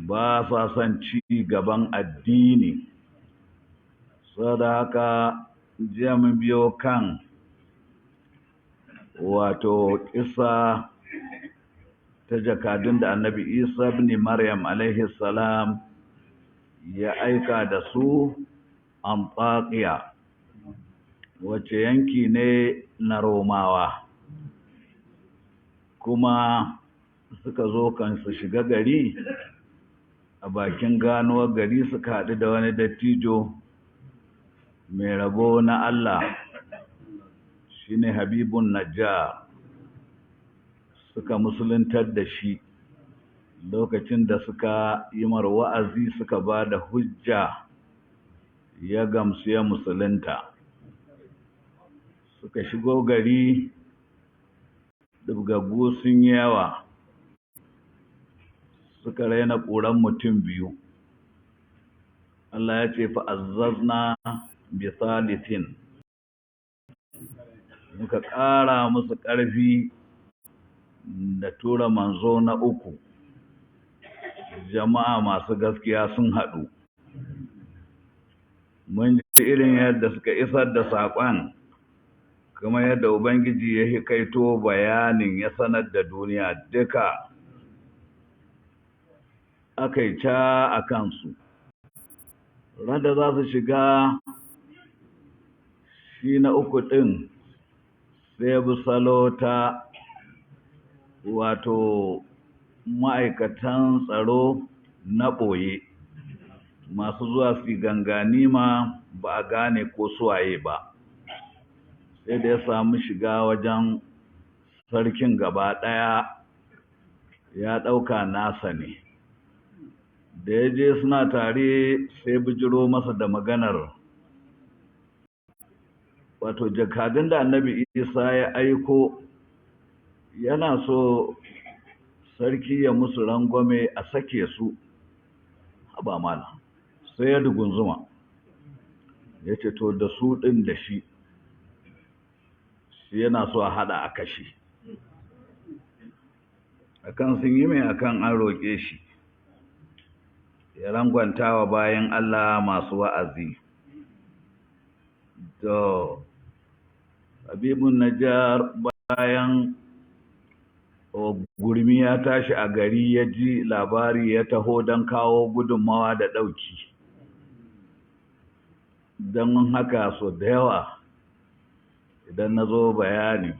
ba sa son ci gaban addini. Saboda haka jiya mun biyo kan wato kissa ta jakadun da annabi Isa ibn Maryam alaihi salam ya aika da su Antakiya, wace yanki ne na Romawa, kuma suka zo kan su shiga gari. A bakin ganuwar gari suka haɗu da wani dattijo mai rabo na Allah, shine Habibun Najjar. Suka musuluntar da shi. Lokacin da suka yi mar wa'azi suka ba da hujja, ya gamsu ya musulunta. Suka shigo gari, dubgaggu sun yi yawa, suka raina ƙuran mutum biyu. Allah ya ce fa'azzazna bi salisin, muka ƙara musu ƙarfi da tura manzo na uku. Jama'a masu gaskiya sun haɗu. Mun ji irin yadda suka isar da saƙon, kuma yadda Ubangiji ya hikaito bayanin ya sanar da duniya duka. Aka yi ca a kansu. Randa za su shiga, shi na uku ɗin sai bi salo ta wato ma'aikatan tsaro na ɓoye, masu zuwa su gangani ma ba a gane ko suwaye ba. Sai da ya samu shiga wajen sarkin gaba ɗaya, ya ɗauka nasa ne. Da ya je suna tare, sai bijiro masa da maganar wato jakadun da annabi Isa ya aiko, yana so sarki ya musu rangwame a sake su. Haba mala, sai ya dugunzuma, ya ce to da su ɗin da shi yana so a haɗa a kashi. Akan sun yi mai akan an roƙe shi ya rangwanta wa bayan Allah masu wa'azi. To, Habibun Najjar bayan gurmi ya tashi a gari, ya ji labari, ya taho don kawo gudunmawa da ɗauki. Don haka so da yawa idan na zo bayani,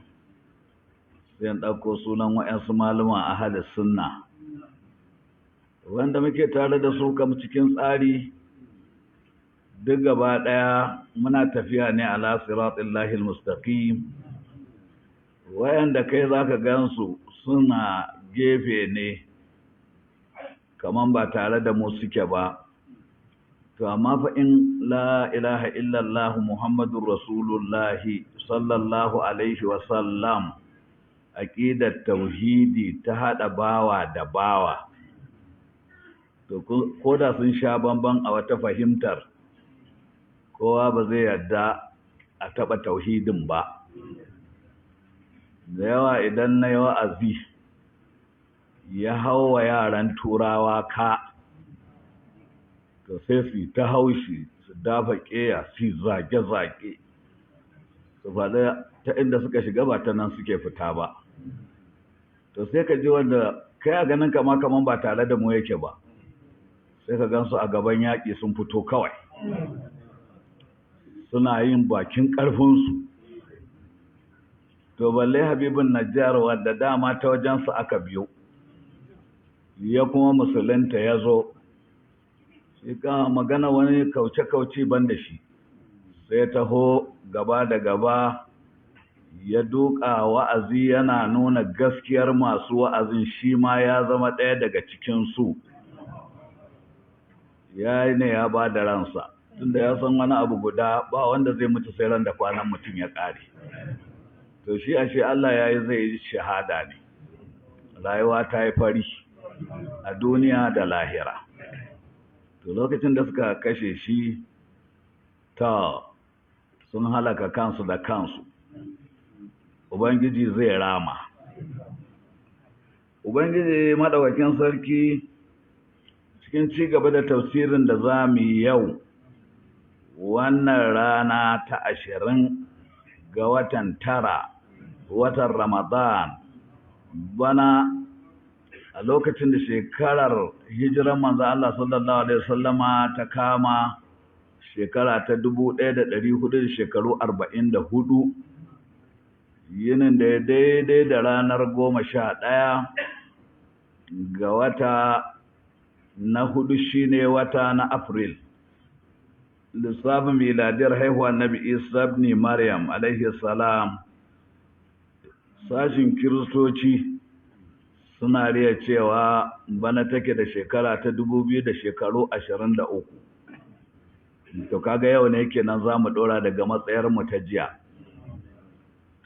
sai in ɗauko sunan waɗansu malaman ahalus sunna wanda muke tare da su kam cikin tsari, duk gaba ɗaya muna tafiya ne ala siratillahi almustaqim. Wayanda kai zaka gansu suna gefe ne, kaman ba tare da mu suke ba. To amma fa in la ilaha illallah muhammadur rasulullahi sallallahu alaihi wa sallam, aqidar tauhidi ta hada bawa da bawa, to ko da sun sha bamban a wata fahimtar, kowa ba zai yarda a taɓa tauhidin ba. Da yawa idan na yi wa'azi ya hau wa yaran turawa ka, to sai su ta haushi, su dafa ƙeya, su zage-zage, su faɗa ta inda suka shiga ba ta nan suke fita ba. To sai ka ji wanda kai a ganin kama kaman ba tare da mu yake ba, sai ka gansu a gaban yaƙi sun fito kawai, suna yin bakin ƙarfinsu. To balle Habibun Najjar wadda dama ta wajensu aka biyo, ya kuma musulunta ya zo, shi ka magana wani kauce-kauce ban da shi, sai taho gaba da gaba, ya duka wa'azi yana nuna gaskiyar masu wa'azin, shi ma ya zama ɗaya daga cikinsu. Ya yi ne ya ba da ransa, tunda ya san wani abu guda, ba wanda zai mutu sai ran da kwanan mutum ya ƙare. To shi ashe Allah ya yi zai yi shahada ne, rayuwa ta yi fari a duniya da lahira. To lokacin da suka kashe shi, ta sun halaka kansu da kansu. Ubangiji zai rama. Ubangiji madawakin sarki cikin ci gaba da tafsirin da za mu yi yau wannan rana ta 20 ga watan 9 watan Ramadan bana a lokacin da shekarar hijiran manzo Allah sallallahu alaihi wasallama ta kama shekara ta 1400 shekaru 44 yinin da daidai da ranar 11 ga wata na hudu shine wata na April lissafin miladiyar haihuwar Nabi Isa ibn Maryam alaihi salam. Sashin kiristoci suna riya cewa bana take da shekara ta 2000 da shekaru 23. To kaga yau ne kenan zamu dora daga matsayar mu ta jiya.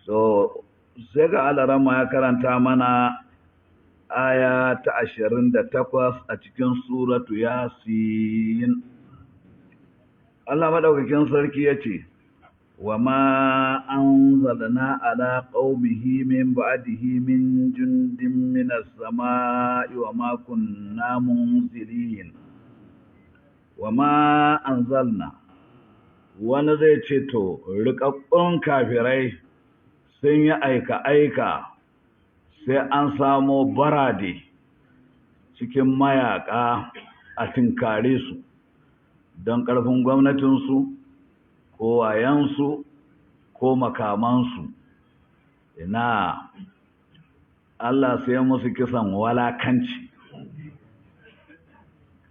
So sai ga Alarama ya karanta mana aya ta 28 a cikin suratu Yasin. Allah madaukakin sarki yace wa ma anzalna ala qaumihi min ba'dihi min jundin minas samai wa ma kunna munzilin. Wa ma anzalna, wani zai ce to rikakkun kafirai sun yi aika sai an samo barade cikin mayaka a tinkare su don ƙarfin gwamnatinsu ko wayansu ko makamansu. Ina Allah sai musu kisan walakanci.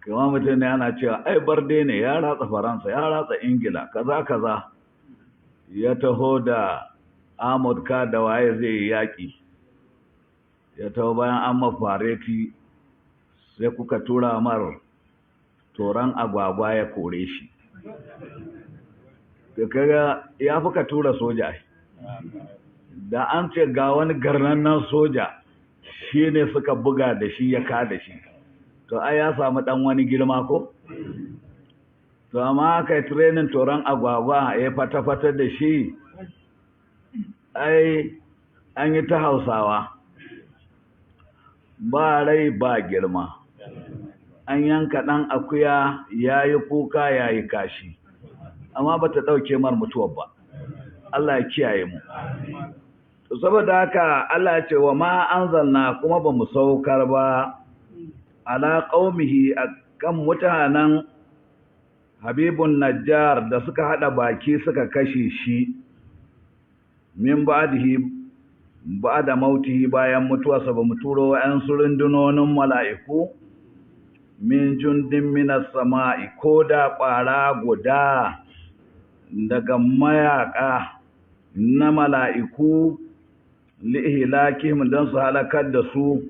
Kuma mutum ne ana cewa ai barde ne ya ratsa Faransa ya ratsa Ingila kaza ya taho da Ahmad ka da waye zai yi yaƙi, ya taho bayan an mafareti sai kuka tura mar toron agwagwa ya kore shi. Kaga ya fi ka tura soja. Da an ce ga wani garnannan soja shi ne suka buga da shi ya ka da shi, to ai ya samu dan wani girma ko? To amma kai training toron agwagwa ya fata-fata da shi, ai an yi ta Hausawa ba rai ba girma. An yanka ɗan akuya ya yi kuka ya yi kashi, amma ba ta ɗauke mar mutuwar ba. Allah ya kiyaye mu. Saboda haka Allah ya ce wa ma anzalna kuma ba mu saukar ba ala qaumihi akan mutanen Habibun Najjar da suka hada baki suka kashe shi min ba'da mautihi bayan mutuwarsa ba mu turo wa'ansu rundunonin mala'iku min jundin minas sama'i ko da ƙwara guda daga mayaka na mala'iku li'ihilakihim don su halakar da su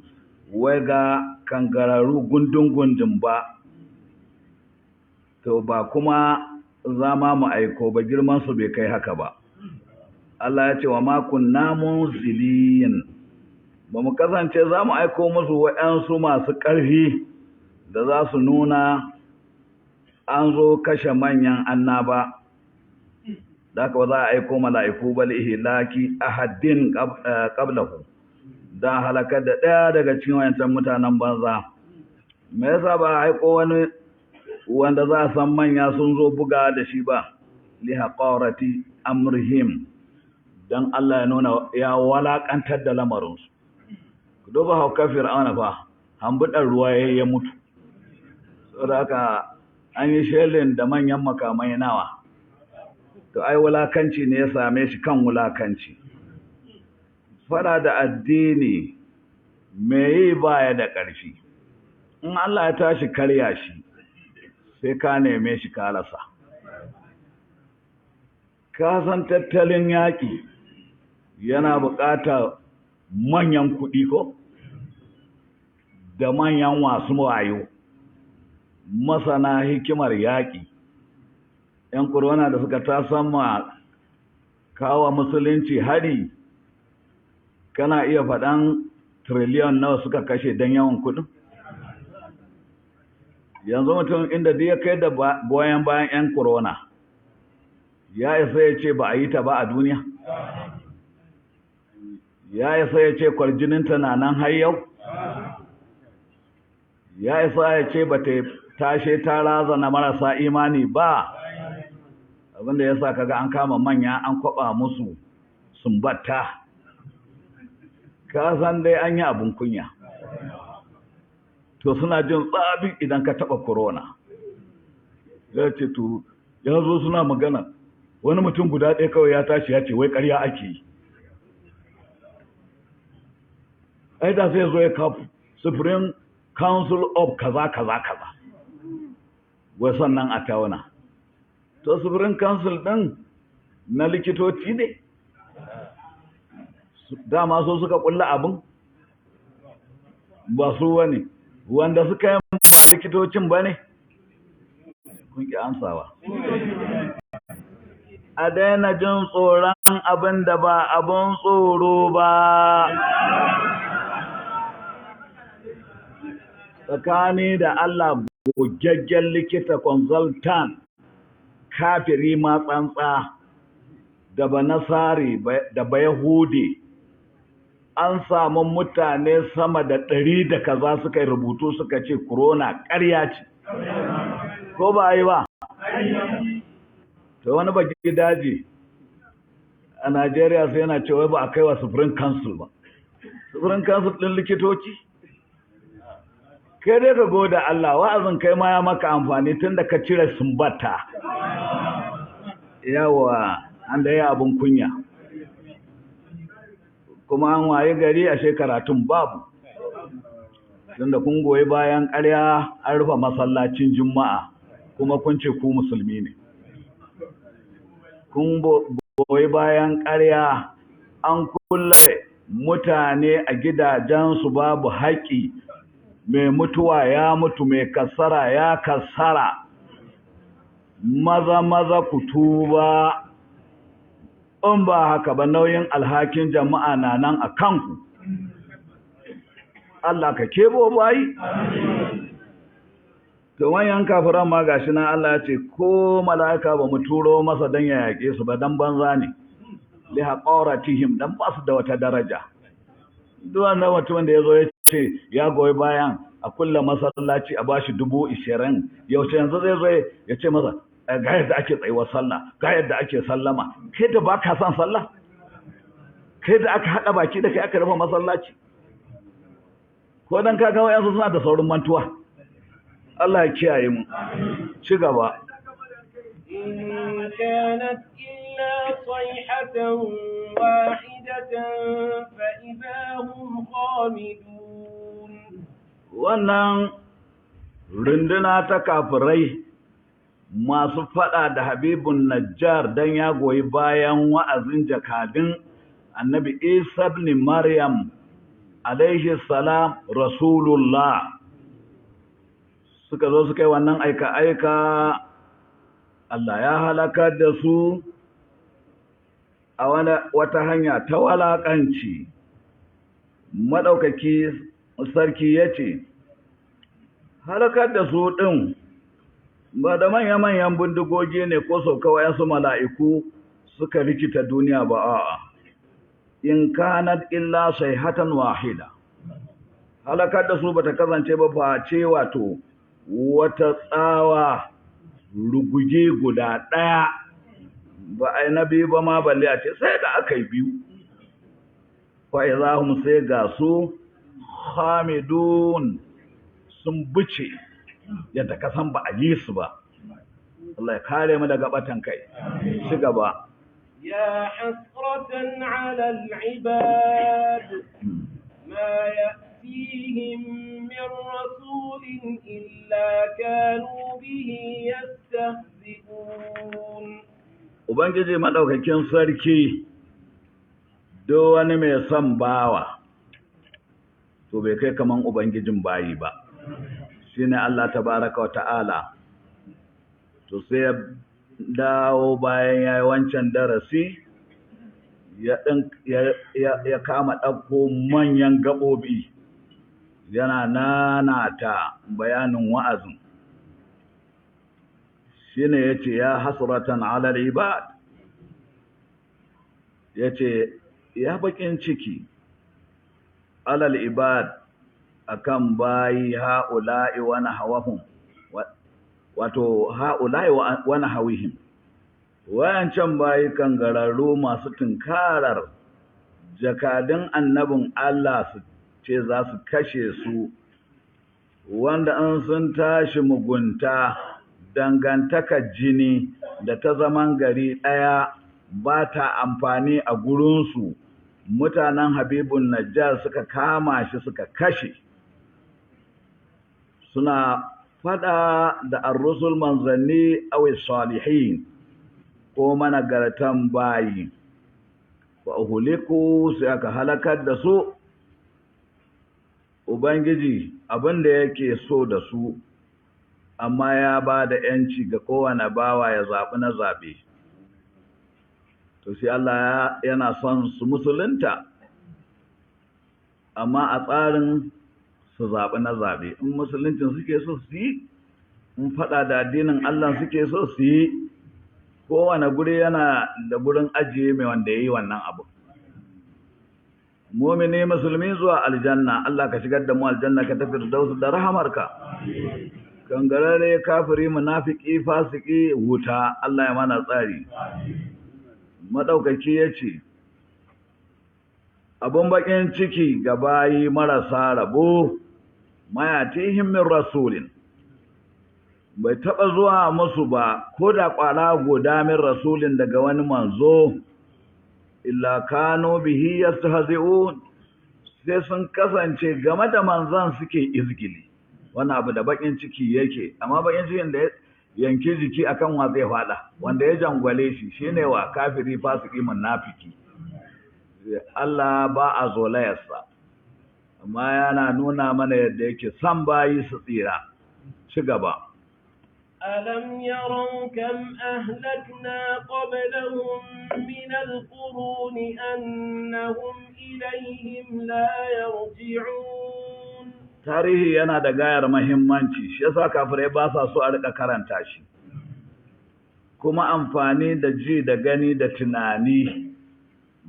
wai ga kangararru gundun ba. To ba kuma zama mu aiko ba, girman su bai kai haka ba. Allah ya ce wa makon namun ziliyin, ba mu kasance za mu aiko musu wa'yansu masu ƙarfi da za su nuna an zo kashe manyan annaba. Da haka ba za a aiko mala'iku bal ihlaki ahadin qablahu, dan halakar da ɗaya daga cikin wayancan mutanen banza. Me yasa ba a aiko wani wanda za a san manya sun zo buga da shi ba? Li haqarati amrihim, dan Allah ya nuna ya walakantar da lamarinsu. Ku duba hauka Fir'auna fa, hambuɗar ruwa ya mutu. Saboda haka an yi shelin da manyan makamai nawa. To ai wulakanci ne ya same shi kan wulakanci. Fara da addini me yi baya da ƙarfi. In Allah ya tashi karya shi sai ka neme shi ka rasa. Ka san tattalin yaƙi yana buƙatar manyan kuɗi ko? Da manyan wasu wayo, masana hikimar yaƙi. ‘Yan korona da suka tasamma kawo musulunci hari, kana iya faɗan triliyon nawa suka kashe don yawan kuɗin? Yanzu mutum inda duk ya kai da goyon bayan ‘yan korona, ya isa ya ce ba a yi ta ba a duniya? Ya isa ya ce kwarjininta na nan har yau? ya isa ya ce ba ta tashe ta razana marasa imani ba. Abinda ya sa kaga an kama manya an kwaba musu sumbata, ka san dai an yi abin kunya. To suna jin tsabi idan ka taba corona. Ya ce to ya zo suna magana wani mutum guda ɗaya kawai ya tashi ya ce wai ƙarya ake yi. Ai da sai zo ya kafu Supreme Council of kaza kaza kaza, wai sannan a tauna. To Supreme Council ɗin na likitoci ne? Dama so suka ƙulla abin? Ba su wani, wanda suka yi likitocin ba ne? Kun ƙi ansawa. A daina jin tsoron abin da ba abin tsoro ba. Tsakani da Allah, gogaggen likita consultant, kafiri ma tsantsa, da banasari da bayahudi, an samu mutane sama da 100 da kaza suka yi rubutu suka ce corona ƙarya ce. Ko ba a yi ba? To wani baki daji a Najeriya sai yana cewa ba a kai wa Supreme Council ba. Supreme Council ɗin likitoci? Kai dai ka goda Allah, wa'azin kai ma ya maka amfani tun da ka cire sumbata. Yawa, an da ya abin kunya. Kuma an waye gari a shekaratun babu. Tun da kun goyi bayan ƙarya an rufe masallacin Juma'a, kuma kun ce ku musulmi ne. Kun goyi bayan ƙarya an kulle mutane a gidajensu babu haƙƙi. Mai mutuwa ya mutu, mai kasara ya kasara. Maza maza ku tuba, in ba haka ba nauyin alhakin jama'a na nan a kanku. Allah ka kebo bayi. To wanyan kafiran ma gashi nan Allah ya ce ko mala'ika ba mu turo masa dan ya yaƙe su ba, dan banza ne. Li haqaratihim, dan ba su da wata daraja. Duk wannan mutumin da yazo ya ce ya goyi bayan a kulla masallaci a bashi 20,000, yaushe yanzu zai zo ya ce masa ga yadda ake tsayuwar sallah, ga yadda ake sallama. Kai da baka son sallah, kai da aka haɗa baki da kai aka rufe masallaci, ko dan kaga wayansu suna da saurin mantuwa. Allah ya kiyaye mu. Ci gaba. إن كانت إلا صيحة واحدة فإذا هم خامدون. Wannan runduna ta kafirai masu fada da Habibun Najjar dan ya goyi bayan wa'azin jakadin Annabi Isa ibn Maryam alaihi salam Rasulullah, suka zo suka yi wannan aika-aika. Allah ya halakar da su a wata hanya ta walaƙanci. Maɗaukaki sarki ya ce, halakar da su ɗin ba da manya-manyan bindigogi ne ko sauka wayansu mala'iku suka rikita duniya ba, a'a. In kanat illa sayhatan wahida. Halakar da su bata kasance ba face wato wata tsawa ruguge guda ɗaya, ba a yi na biyu ba ma balle a ce sai da aka yi biyu. Fa'izahum sai ga su hamidun, sun buce yadda kasan ba a yi su ba. Allah ya kare mu daga batan kai. Ci gaba. يا حسرة على العباد ما يأتيهم من رسول إلا كانوا به يستهزئون. Ubangiji madaukakin sarki, do wani mai son bawa to bai kai kaman ubangijin bayi ba, shine Allah tabaraka wa ta'ala. To sai ya dawo bayan yayi wancan darasi ya kama ɗauko manyan gaɓoɓi yana nanata bayanin wa'azin. Shine yace ya hasratan ala al-ibad, yace ya bakin ciki ala al-ibad akan bayi ha'ula'i wa nahawahum wato ha'ula'i wa nahawihim wayancan bayi kangararru masu tunkarar jakadun annabin Allah su ce za su kashe su wanda an sun tashi mugunta dangantakar jini da ta zaman gari ɗaya ba ta amfani a gurinsu mutanen habibun najjar suka kama shi suka kashe suna fada da ar-rusul manzanni aw salihin ko managartan bayi wa uhuliku sai aka halakar da su ubangiji abinda yake so da su amma ya ba da yanci ga kowane bawa ya zaɓi na zaɓe to sai Allah yana son su musulunta amma a tsarin su zaɓi na zaɓe in musuluncin suke so su yi in faɗa da addinin Allah suke so su yi kowane guri yana da gurin ajiye mai wanda ya yi wannan abu mumini musulmi zuwa aljanna Allah ka shigar da mu aljanna ka tafi da da rahamarka kangarare kafiri munafiki fasiki wuta Allah ya mana tsari madaukaki yace abun bakin ciki ga bayi marasa rabo mayatihim min rasulin bai taba zuwa musu ba ko da kwara goda min rasulin daga wani manzo illa kanu bihi yastahzi'un sai sun kasance game da manzon suke izgili wannan abu da bakin ciki yake amma bakin cikin da yanke jiki akan wa zai fada wanda ya jangwale shi shine wa kafiri fasiki munafiki Allah ba a zolayarsa amma yana nuna mana yadda yake san bayi su tsira ci gaba ألم يروا كم أهلكنا قبلهم من القرون أنهم إليهم لا يرجعون tarihi yana da gayar muhimmanci shi yasa kafirai ba sa so a rika karanta shi kuma amfani da ji da gani da tunani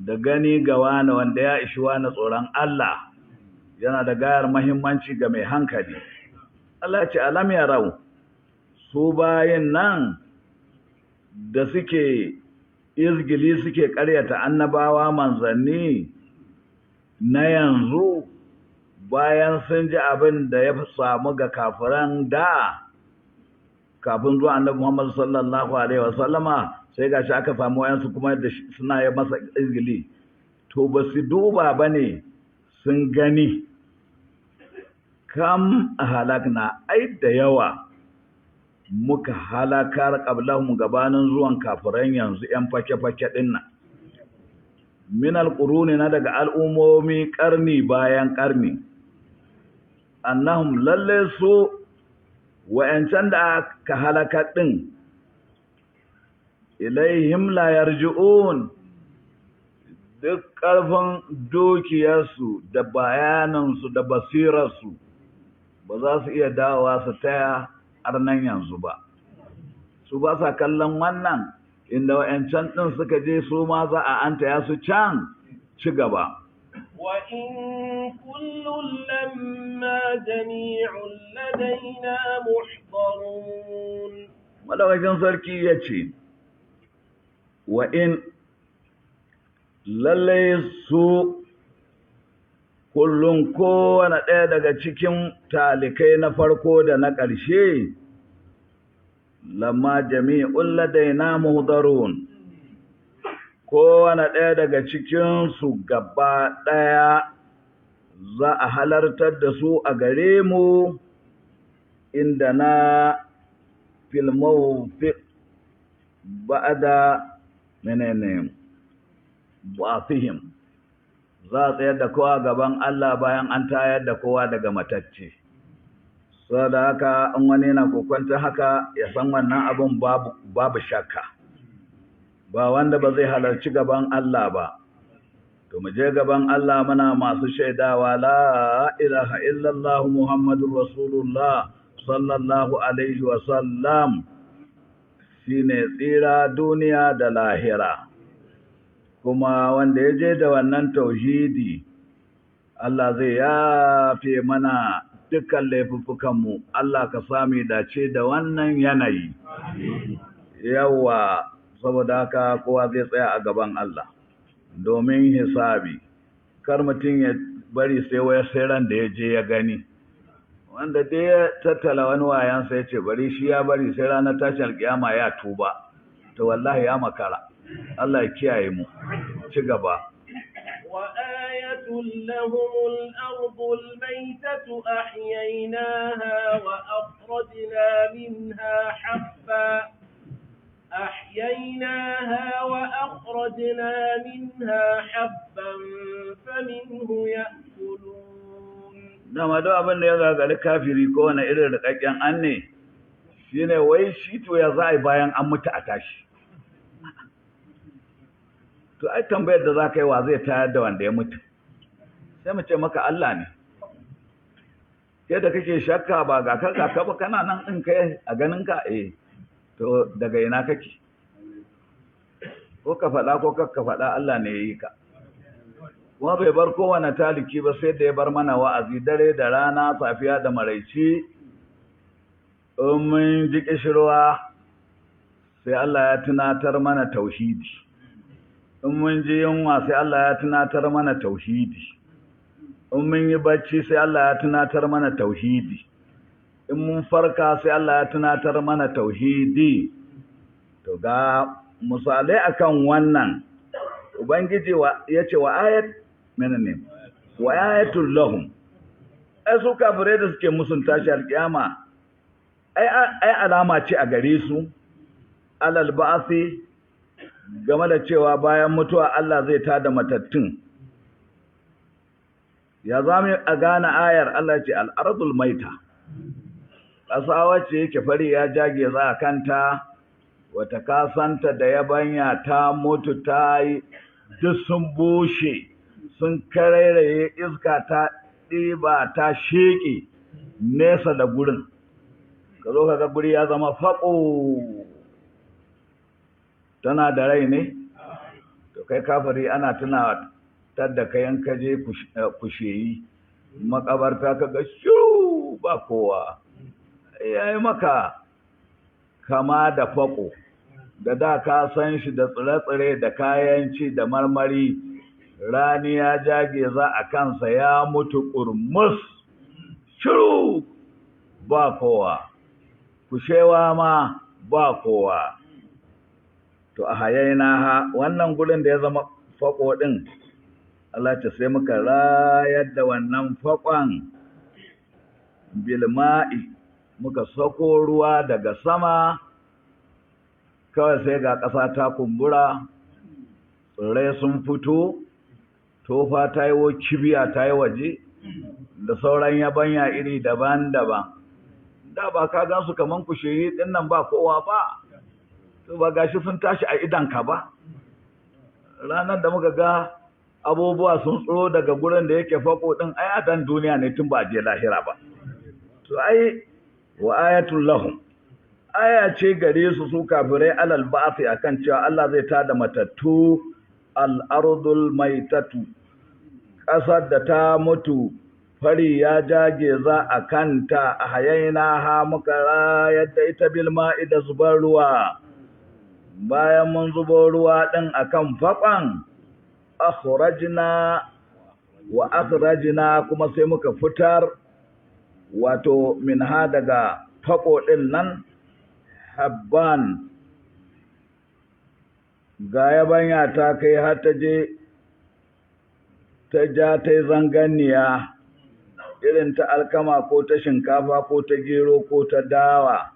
da gani ga wani wanda ya ishi wani tsoron Allah yana da gayar muhimmanci ga mai hankali Allah ce alam yarau su bayin nan da suke izgili suke ƙaryata annabawa manzanni na yanzu bayan sun ji abin da ya samu ga kafiran da kafin zuwa annabi Muhammad sallallahu alaihi wasallama sai gashi aka samu wayansu kuma da suna yi masa izgili to ba su duba bane sun gani kam halakna ai da yawa muka halakar qablahum gabanin zuwan kafiran yanzu yan fake-fake dinnan min alquruni na daga al'umomi karni bayan karni annahum lalle su wa'ancan da aka halakar din ilaihim la yarji'un duk ƙarfin dukiyarsu da bayanansu da basirarsu ba za su iya dawowa su taya arnan yanzu ba su ba sa kallon wannan inda wa'ancan ɗin suka je su ma za a anta ya su can ci gaba وإن كل لما جميع لدينا محضرون madawacin sarki ya ce wa'in lallai su kullum kowane ɗaya daga cikin talikai na farko da na ƙarshe lamma jami'un ladaina muhdarun kowane ɗaya daga cikinsu gaba ɗaya za a halartar da su a gare mu inda na filmawfi ba'ada menene ba'athihim za a tsayar da kowa gaban Allah bayan an tayar da kowa daga matacce saboda haka in wani yana kokonta haka ya san wannan abin babu shakka ba wanda ba zai halarci gaban Allah ba to mu je gaban Allah muna masu shaidawa la ilaha illallah muhammadur rasulullah sallallahu alaihi wa sallam shine tsira duniya da lahira kuma wanda ya je da wannan tauhidi Allah zai yafe mana dukkan laifuffukanmu, Allah ka sami dace da wannan yanayi. Yawa, saboda haka kowa zai tsaya a gaban Allah domin hisabi. Kar mutum ya bari sai ran da ya je ya gani. Wanda dai ya tattala wani wayansa ya ce bari shi ya bari sai ranar tashin alkiyama ya tuba, to wallahi ya makara. Allah ya kiyaye mu. Ci gaba. وآية لهم الأرض الميتة أحييناها وأخرجنا منها حبا فمنه يأكلون. Dama don abin da ya gagari kafiri ko wani irin rikakken an ne, shi ne wai shi to ya za a yi bayan an mutu a tashi. To ai tambayar da za ka yi wa zai tayar da wanda ya mutu, sai mu ce maka Allah ne. Ke da kake shakka ba ga ka ba kana nan ɗin kai a ganinka to daga ina kake? Ko ka faɗa ko kakka faɗa Allah ne ya yi ka. Kuma bai bar kowane taliki ba sai da ya bar mana wa'azi dare da rana, safiya da maraici. In mun ji ƙishirwa sai Allah ya tunatar mana tauhidi. In mun ji yunwa sai Allah ya tunatar mana tauhidi. In mun yi bacci sai Allah ya tunatar mana tauhidi. In mun farka sai Allah ya tunatar mana tauhidi. To ga misalai akan wannan, Ubangiji ya ce wa ayatul lahum. Ai su kafirai da suke musun tashi alkiyama, ai alama ce a gare su, alal ba'asi, game da cewa bayan mutuwa Allah zai tada matattun. Ya zama a gane ayar Allah ce al'ardul maita, ƙasa wacce yake fari ya jage za a kanta, wata kasanta da yabanya ta mutu ta yi duk sun bushe, sun karairaye, iska ta ɗiba ta sheƙe nesa da gurin. Ka zo ka ga guri ya zama faƙo. Tana da rai ne? To kai kafiri ana tuna tadda kayan kaje kusheyi, makabarta ka ga shiru ba kowa. Yayi maka kama da fako, da ka san shi da tsire-tsire da kayan ci da marmari, rani ya jage za a kansa ya mutu ƙurmus, shiru ba kowa, kushewa ma ba kowa. To a hayaina wannan gurin da ya zama fako din, Allah ce sai muka rayar da wannan fakon bilma'i, muka sako ruwa daga sama, kawai sai ga ƙasa ta kumbura, tsirrai sun fito, tofa ta yi kibiya ta yi waje, da sauran yabanya iri daban-daban. Da ba ka gan su kaman kusheyi ɗin nan ba kowa ba. Ba gashi sun tashi a idanka ba. Ranar da muka ga abubuwa sun tsoro daga gurin da yake fako din, ai adan duniya ne tun ba je lahira ba. To ai wa ayatul lahum, aya ce gare su kafirai alal ba'thi akan cewa Allah zai tada matattu, al ardul maitatu, ƙasar da ta mutu fari ya jage za a kanta, a hayaina ha muka rayar da ita bil ma'i da zubar ruwa. Bayan mun zubo ruwa ɗin a kan faƙon, akhrajna kuma sai muka fitar, wato minha daga faƙo ɗin nan, habban, ga yabanya ta kai har ta je ta ja ta yi zanganiya, irin ta alkama ko ta shinkafa ko ta gero ko ta dawa,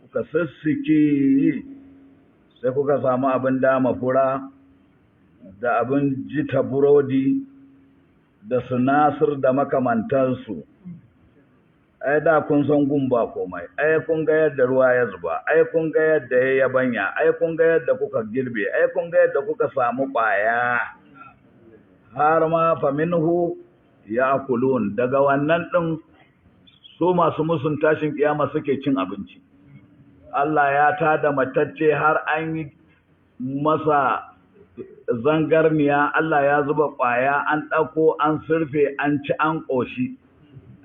kuka sassiki sai kuka samu abin dama fura da abin jita burodi da sinasir da makamantansu. Ai da kun san gumba komai, ai kun ga yadda ruwa ya zuba, ai kun ga yadda ya yabanya, ai kun ga yadda kuka girbe, ai kun ga yadda kuka samu ƙwaya, har ma fa minhu ya'kulun. Daga wannan ɗin su masu musun tashin kiyama suke cin abinci. Allah ya tada matacce har an yi masa zangarniya Allah ya zuba ƙwaya an ɗauko an surfe an ci an ƙoshi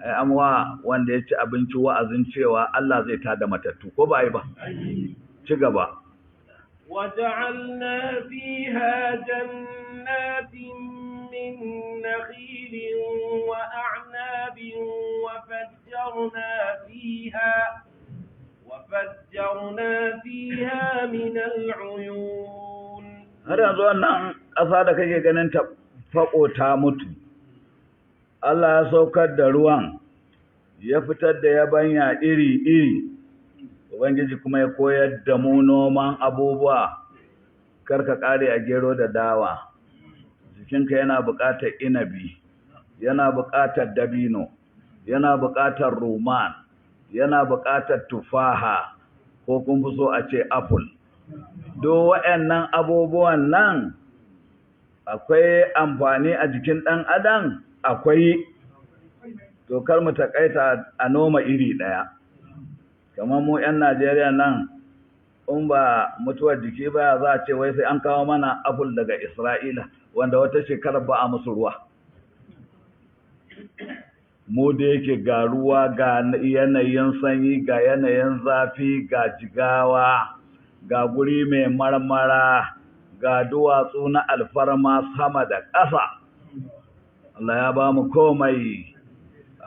amma wanda ya ci abinci wa'azin cewa Allah zai tada matattu ko ba yi ba ci gaba وجعلنا فيها جنات من نخيل وأعناب وفجرنا فيها من العيون. har yanzu wannan ƙasa da kake ganin ta faƙo ta mutu Allah ya saukar da ruwan ya fitar da yabanya iri-iri Ubangiji kuma ya koyar da mu noman abubuwa karka ƙare a gero da dawa jikinka yana buƙatar inabi yana buƙatar dabino yana buƙatar ruman yana buƙatar tufaha ko kun fi so a ce apple do waɗannan abubuwan nan akwai amfani a jikin ɗan adam akwai to kar mu takaita a noma iri ɗaya kamar mu 'yan Najeriya nan in ba mutuwar jiki ba za a ce wai sai an kawo mana apple daga Isra'ila wanda wata shekarar ba a musu ruwa mu da yake ga ruwa ga yanayin sanyi ga yanayin zafi ga jigawa ga guri mai marmara ga duwatsu na alfarma sama da ƙasa Allah ya ba mu komai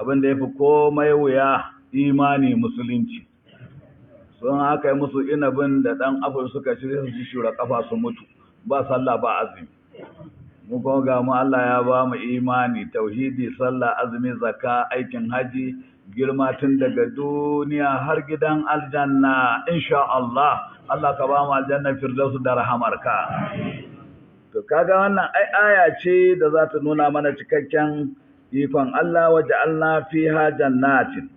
abin da ya fi komai wuya imani musulunci sun haka yi musu inabin da ɗan afir suka shirya su shura ƙafa su mutu ba sallah ba azumi mu kuma ga mu Allah ya ba mu imani tauhidi sallah azumi zakka aikin haji girma tun daga duniya har gidan aljanna insha Allah Allah ka ba mu aljanna firdausu da rahamarka to kaga wannan ai aya ce da za ta nuna mana cikakken ikon Allah waja'alna fiha jannatin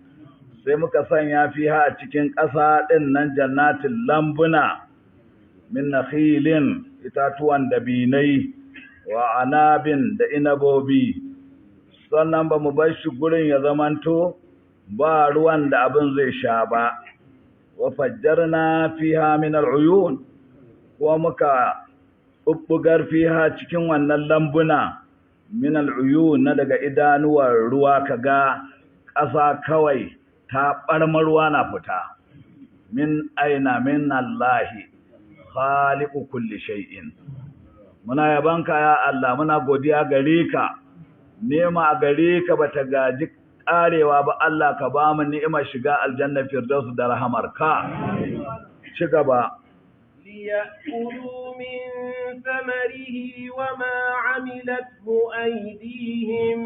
sai muka sanya fiha a cikin ƙasa ɗin nan jannatin lambuna min nakhilin itatuwan dabinai wa anabin da inabobi sannan ba mu bar shi gurin ya zamanto ba ruwan da abin zai sha ba wa fajjarna fiha min al'uyun kuma muka bubbugar fiha cikin wannan lambuna min al'uyun na daga idanuwar ruwa kaga ƙasa kawai ta ɓarmar ruwa na fita min aina min Allahi khaliqu kulli shay'in muna yabanka ya Allah muna godiya gare ka nema a gare ka bata gaji karewa ba Allah ka ba mu ni'imar shiga aljanna firdaus da rahamarka ci gaba ليأكلوا من ثمره وما عملته أيديهم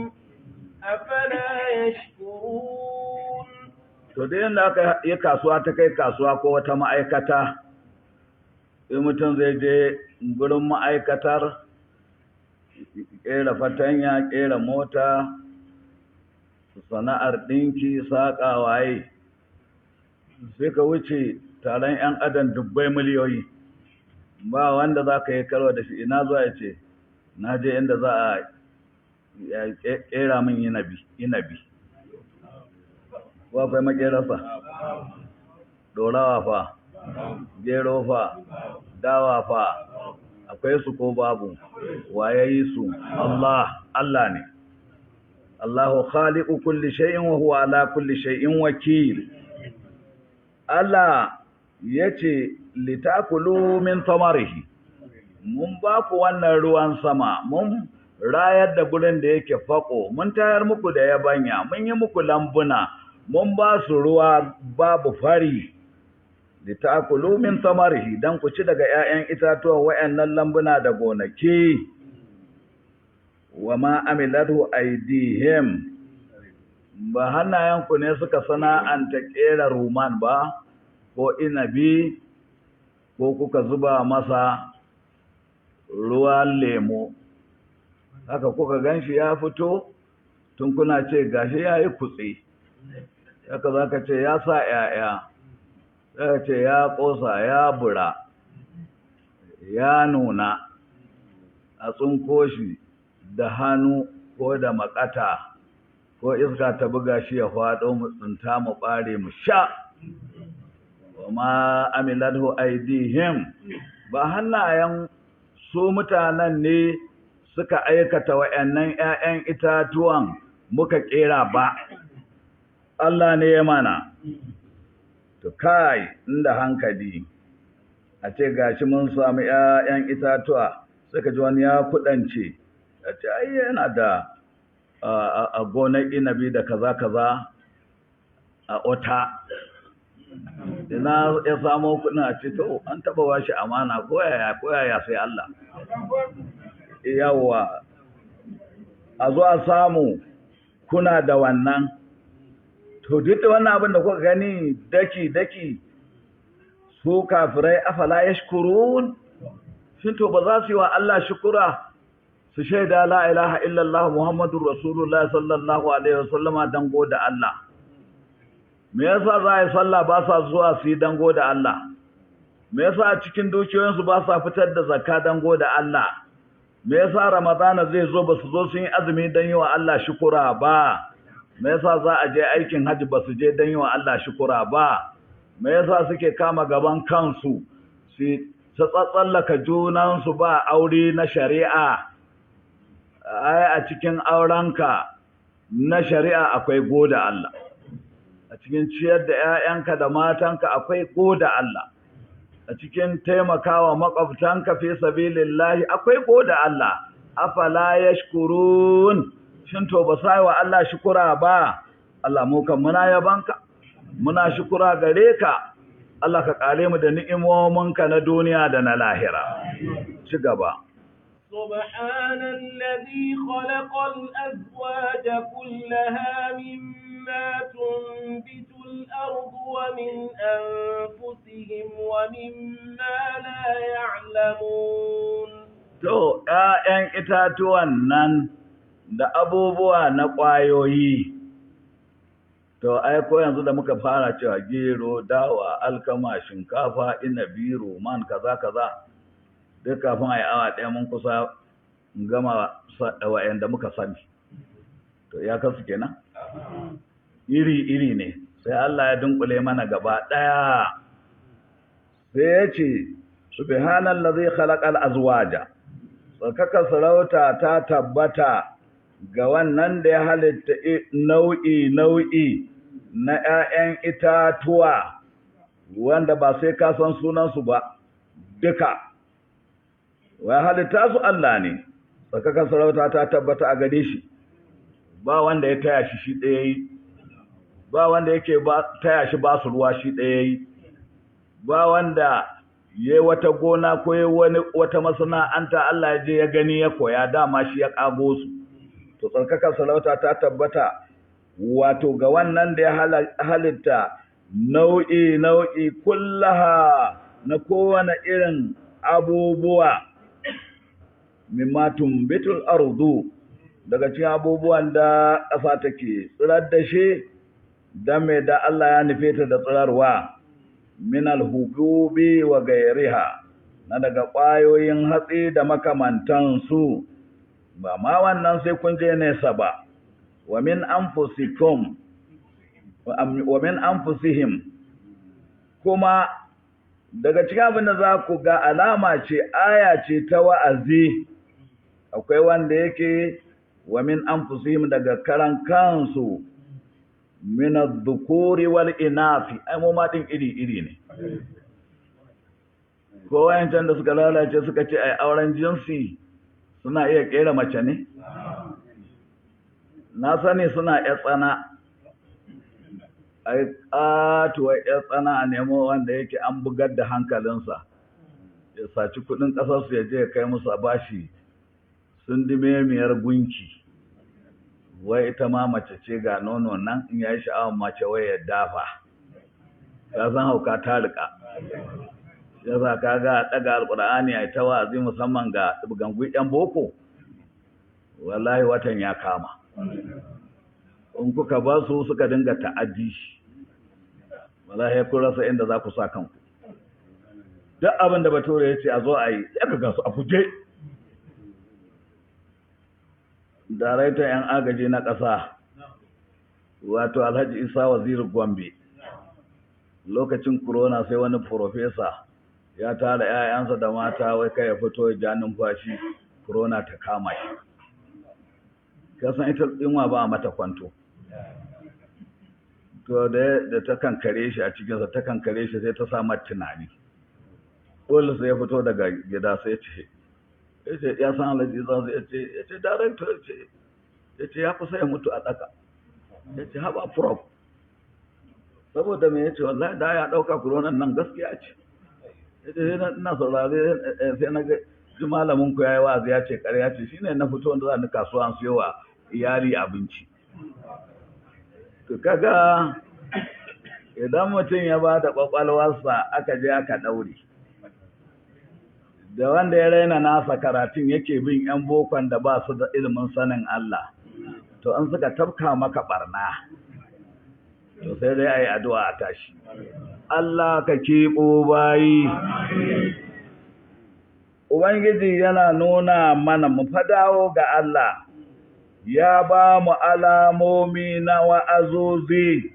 أفلا يشكرون to da yanda aka yi kasuwa ta kai kasuwa ko wata ma'aikata in mutum zai je gurin ma'aikatar ƙera fatanya ƙera mota sana'ar ɗinki saƙa waye sai ka wuce taron 'yan adam dubbai miliyoyi ba wanda za ka yi kalwa da shi ina zuwa ya ce na je inda za a ƙera min inabi wa kai maƙerarsa ɗorawa fa gero fa dawa fa akwai su ko babu waye yi su Allah ne Allahu khaliqu kulli shay'in wa huwa ala kulli shay'in wakil Allah yace litakulu min tamarihi mun ba ku wannan ruwan sama mun rayar da gurin da yake fako mun tayar muku da yabanya mun yi muku lambuna mun ba su ruwa babu fari litakulu min tamarihi dan ku ci daga ƴaƴan itatuwa wayannan lambuna da gonaki wama amilatu aydihim ba hannayenku ne suka sana'anta kera ruman ba ko inabi ko kuka zuba masa ruwan lemo haka kuka ganshi ya fito tun kuna ce gashi yayi kutse haka zaka ce ya sa ƴaƴa sai ce ya ƙosa ya bura ya nuna a tsunko shi da hannu ko da makata ko iska ta buga shi ya faɗo mu tsinta mu ɓare mu sha wa ma amilathu aidihim ba hannayen su mutanen ne suka aikata wa'annan ‘ya'yan itatuwan muka ƙera ba, Allah ne ya mana. To kai inda hankali, a ce gashi mun sami ‘ya'yan itatuwa suka ji wani ya kuɗance, a ce ai yana da a gonar inabi da kaza-kaza a Ota. Ina ya samo kuɗin a ce to an taɓa washe amana koyaya sai Allah. Yawwa, a zo a samu kuna da wannan, to duk da wannan abin da kuka gani daki su kafirai afala yashkurun, shin to ba za su yi wa Allah shukura su shaida la ilaha illallah muhammadur rasulullah sallallahu alaihi wasallama dango da Allah. Me yasa za a yi sallah ba sa zuwa su yi dango da Allah? Me yasa a cikin dukiyoyinsu ba sa fitar da zakka dango da Allah? Me yasa Ramadana zai zo ba su zo sun yi azumi don yi wa Allah shukura ba? Me yasa za a je aikin hajji ba su je don yi wa Allah shukura ba? Me yasa suke kama gaban kansu su tsatsallaka junansu ba aure na shari'a? Ai a cikin aurenka na shari'a akwai goda Allah. A cikin ciyar da ‘ya'yanka da matanka akwai goda Allah. A cikin taimakawa maƙwabtanka fi sabilillahi akwai goda Allah. Afala yashkurun, shin to ba sai wa Allah shukura ba? Allah mu kan muna yabanka, muna shukura gare ka. Allah ka kare mu da ni'imominka na duniya da na lahira. Ci gaba. سبحان الذي خلق الأزواج كلها مما تنبت الأرض ومن أنفسهم ومما لا يعلمون. To, ‘ya'yan itatuwan nan da abubuwa na ƙwayoyi, to, ai, ko yanzu da muka fara cewa gero, dawa, alkama, shinkafa, inabi, roman, kaza, duk kafin a yi awa ɗaya mun kusa gama wa'yanda muka sani. To, ya kasu kenan? Iri-iri ne, sai Allah ya dunkule mana gaba ɗaya. Sai ya ce, Subhanallazi khalaqal azwaja. Tsarkaka sarauta ta tabbata ga wannan da ya halitta nau'i na ‘ya'yan itatuwa wanda ba sai ka san sunansu ba, duka. Wa halitta su Allah ne, tsarkaka sarauta ta tabbata a gare shi, ba wanda ya taya shi ɗaya yi, ba wanda yake taya shi ba su ruwa shi ɗaya yi, ba wanda ya wata gona ko ya wata masana'anta Allah ya je ya gani ya koya dama shi ya ƙago su. To tsarkakar sarauta ta tabbata wato ga wannan da ya halitta nau'i kullaha na kowane irin abubuwa mimma tumbitul ardu, daga cikin abubuwan da ƙasa take tsirar da shi dan me da Allah ya nufe ta da tsirarwa. Min alhububi wa gairiha, na daga ƙwayoyin hatsi da makamantansu, ba ma wannan sai kun je nesa ba. Wa min anfusihim, kuma daga cikin abin da za ku ga alama ce, aya ce ta wa'azi, akwai wanda yake wa min anfusihim daga karan kansu, min adh-dhukuri wal inafi, ai mu ma din iri ne. Ko wayancan da suka lalace suka ce ai auren jinsi suna iya kera mace ne? Na sani suna ya tsana, ai ƙatuwa ya tsana a nemo wanda yake an bugar da hankalinsa, ya saci kuɗin ƙasarsu ya je ya kai musu a bashi sun dimemiyar gunki. Wai ita ma mace ce ga nono nan in yayi sha'awar mace wai ya dafa, ka san hauka ta rika. Yasa kaga daga alqur'ani ai ta wa'azi musamman ga gangu yan boko, wallahi watan ya kama. In kuka ba su suka dinga ta'addi, wallahi kun rasa inda za ku sa kanku. Duk abin da bature ya ce a zo a yi sai ka ga su a fuje. Daraktan 'yan agaji na ƙasa, wato Alhaji Isa Waziri Gombe, lokacin corona sai wani profesa ya tara 'ya'yansa da mata wai kai ya fito ya ja numfashi corona ta kama shi ka san ita yunwa ba mata kwanto to da ta kankare shi a cikinsa ta kankare shi sai ta sa mata tunani dole sai ya fito daga gida sai ya ce ya san alaji za su ya ce director ya ce ya kusa ya mutu a ɗaka ya ce haɓa prop saboda me ya ce wallahi da ya ɗauka kuronan nan gaskiya ce ya ce na saurare sai na ji malamin ku ya yi wa'azi ya ce ƙarya ce shine na fito wanda za ni kasuwa an siyo wa iyali abinci to kaga idan mutum ya ba da ƙwaƙwalwarsa aka je aka ɗaure da wanda ya raina nasa karatun yake bin 'yan bokon da ba su da ilimin sanin Allah to an suka tafka maka barna to sai dai a yi addu'a a tashi Allah ka keɓo bayi Ubangiji yana nuna mana mu fadawo ga Allah ya ba mu alamomi na wa'azozi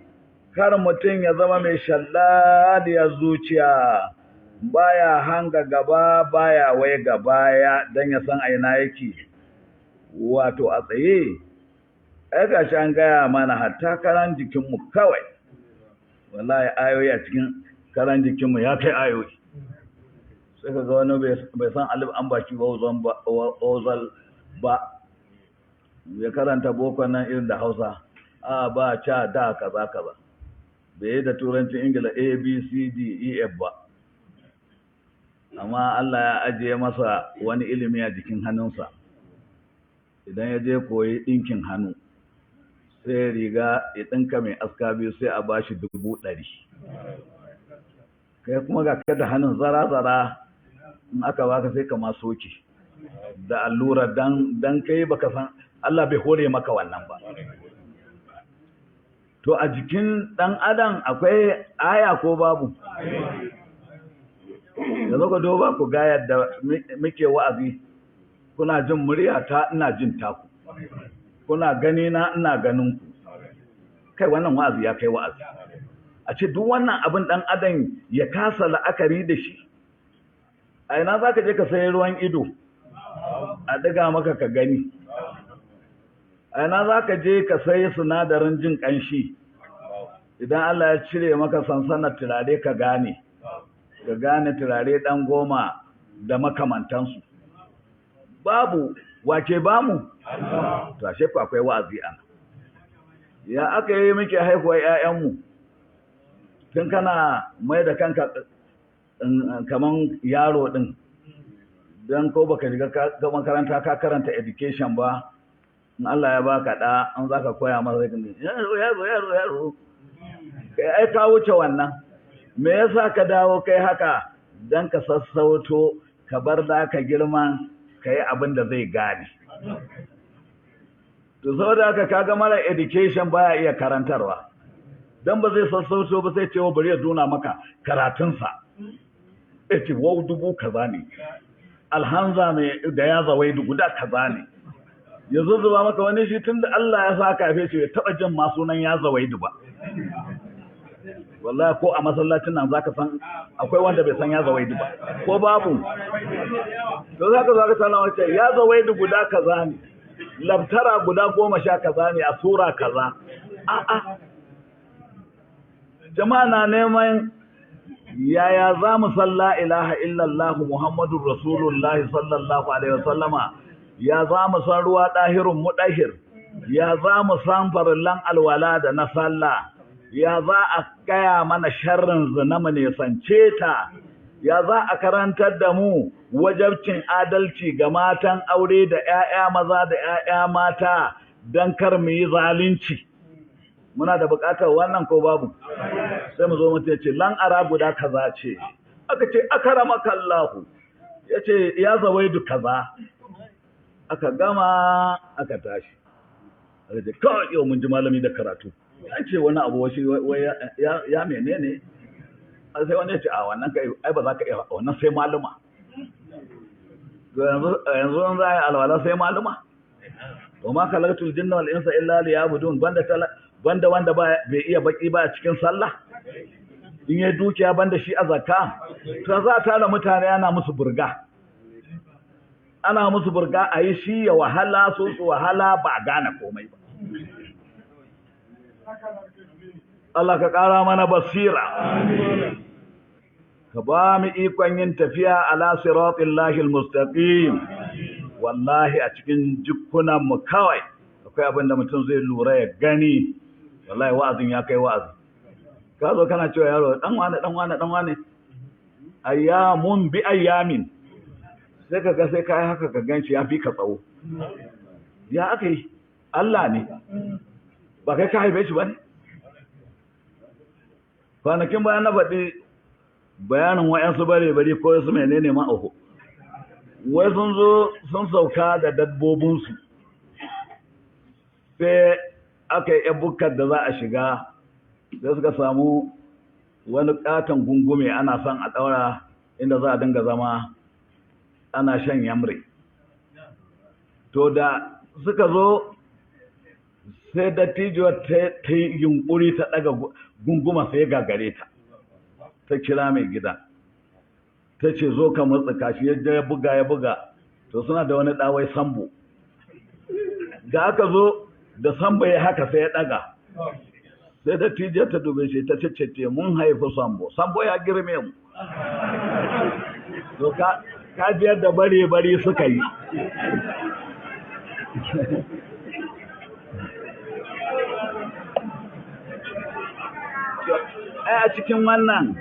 kar mutum ya zama mai shalladiyar zuciya baya hanga gaba baya wai baya don ya san aina yake wato a tsaye ai gashi an gaya mana hatta karan jikinmu kawai wallahi ayoyi a cikin karan jikinmu ya kai ayoyi sai ka ga wani bai san alif an baki ozal ba ya karanta boko nan irin da hausa a ba ca da kaza kaza bai yi da turancin ingila a b c d e f ba amma Allah ya ajiye masa wani ilimi a jikin hannunsa idan ya je koyi ɗinkin hannu sai riga ya ɗinka mai aska biyu sai a bashi 100,000 kai kuma ga kada hannun zara-zara in aka baka sai ka ma soke da allura dan kai baka san Allah bai hore maka wannan ba to a jikin ɗan adam akwai aya ko babu yanzu ka duba ku ga yadda muke wa'azi kuna jin murya ta ina jin taku kuna gani na ina ganin ku kai wannan wa'azi ya kai wa'azi a ce duk wannan abin dan adam ya kasa la'akari da shi a ina zaka je ka sayi ruwan ido a diga maka ka gani a ina zaka je ka sayi sinadarin jin kanshi idan Allah ya cire maka sansanar turare ka gane turare ɗan goma da makamantansu babu wace bamu to ashe ku akwai wa'azi ana ya aka yi muke haihuwar ƴaƴanmu tun kana mai da kanka kaman yaro ɗin don ko baka shiga ga makaranta ka karanta education ba in Allah ya baka ɗa an zaka koya masa yaro kai ai ka wuce wannan me yasa ka dawo kai haka dan ka sassauto ka bar da ka girma kai abin da zai gane to saboda haka kaga mara education baya iya karantarwa dan ba zai sassauto ba sai cewa bari ya duna maka karatunsa yace wau dubu kaza ne alhanza mai da ya zawai dubu da kaza ne yanzu zuba maka wani shi tunda Allah ya saka yafe shi ya taba jin ma sunan ya zawai duba wallahi ko a masallacin nan zaka san akwai wanda bai san ya zawaidu ba ko babu to zaka tana wace ya zawaidu guda kaza ne labtara guda 10 kaza ne a sura kaza a jama'a na neman yaya za mu san la ilaha illallah muhammadur rasulullah sallallahu alaihi wasallama ya za mu san ruwa dahirun mudahir ya za mu san farillan alwala da na sallah ya za a gaya mana sharrin zina mu nesance ta ya za a karantar da mu wajabcin adalci ga matan aure da 'ya'ya maza da 'ya'ya mata don kar mu yi zalunci muna da buƙatar wannan ko babu sai mu zo mu ce lan ara guda kaza ce aka ce akramakallahu yace ya zawaidu kaza aka gama aka tashi aka ce kawai yau mun ji malami da karatu an ce wani abu wasu ya menene sai wani ya ce a wannan kai ai ba za ka iya wannan sai maluma yanzu an za a yi alwala sai maluma wa ma khalaqtul jinna wal insa illa liya'budun banda wanda bai iya baki ba a cikin sallah in yayi dukiya banda shi a zakka ta za ta da mutane ana musu burga a yi shi ya wahala su wahala ba gane komai ba. Allah ka ƙara mana basira ka ba mu ikon yin tafiya ala siratil lahil mustaqim. Wallahi a cikin jikunan mu kawai akwai abin da mutum zai lura ya gani. Wallahi wa'azin ya kai wa'azi. Ka zo kana cewa yaro dan wane ayyamun bi ayyamin, sai ka ga sai kai haka ka ganci ya fi ka tsawo. Ya aka yi Allah ne ba kai ka haife shi ba ne. Kwanakin bayan na faɗi bayanin wa'yansu bare ko su menene ma oho, wai sun zo sun sauka da dabbobinsu sai aka yi bukkar da za a shiga, sai suka samu wani katon gungume ana son a ɗaura inda za a dinga zama ana shan yamre. To da suka zo sai dattijuwar ta yi yunkuri ta ɗaga gunguma sai gagare ta kira mai gida ta ce zo ka matsa kashi ya buga. To suna da wani ɗawai sambo, da aka zo da sambo ya haka sai ya ɗaga, sai dattijiyar ta dube shi ta ce mun haifi sambo ya girme mu. To ka biyar da bare suka yi. A cikin wannan,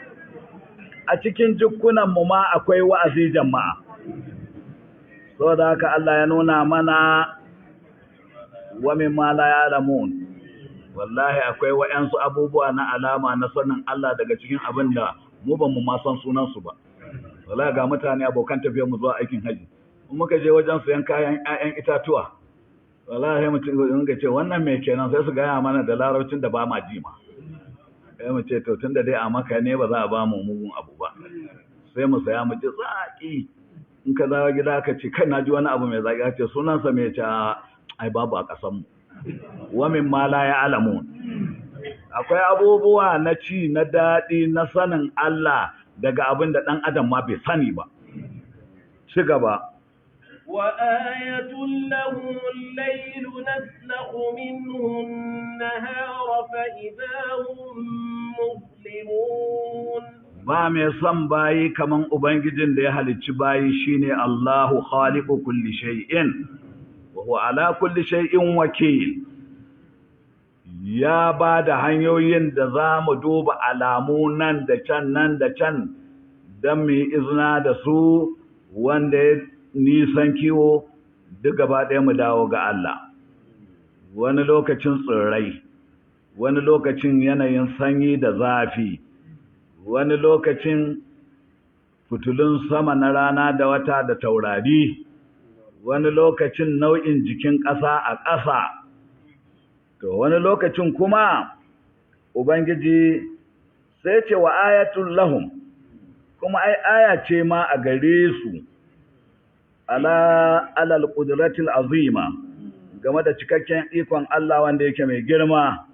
a cikin jikunanmu ma akwai wa'azi jama'a. So da haka Allah ya nuna mana wa mimma la ya'lamun. Wallahi akwai wa'yansu abubuwa na alama na sanin Allah daga cikin abin da mu ba mu ma san sunansu ba. Wallahi ga mutane abokan tafiyar mu zuwa aikin haji. In muka je wajen sayan kayan 'ya'yan itatuwa, wallahi mutum ga ce wannan me kenan, sai su gaya mana da larabcin da ba ma ji ma. Sai mu ce to tunda dai a maka ne ba za a ba mu mugun abu ba, sai mu saya mu ji zaki. In ka dawo gida ka ce kai na ji wani abu mai zaki, ka ce sunansa me ce ai babu a kasan mu. Wa min ma la ya'lamun. Akwai abubuwa na ci na daɗi na sanin Allah daga abin da ɗan adam ma bai sani ba. Ci gaba. وآية لهم الليل نسلخ منه النهار فإذا هم مظلمون. Ba mai son bayi kaman Ubangijin da ya halicci bayi shine Allahu khaliqu kulli shay'in wa huwa ala kulli shay'in wakil. Ya ba da hanyoyin da za mu duba alamu nan da can don mu yi izina da su, wanda ya nisan kiwo duk gaba ɗaya mu dawo ga Allah. Wani lokacin tsirrai, wani lokacin yanayin sanyi da zafi, wani lokacin fitulun sama na rana da wata da taurari, wani lokacin nau'in jikin ƙasa a ƙasa. To wani lokacin kuma Ubangiji sai ce wa ayatul lahum, kuma ai aya ce ma a gare su, alal qudratil azima, game da cikakken ikon Allah wanda yake mai girma.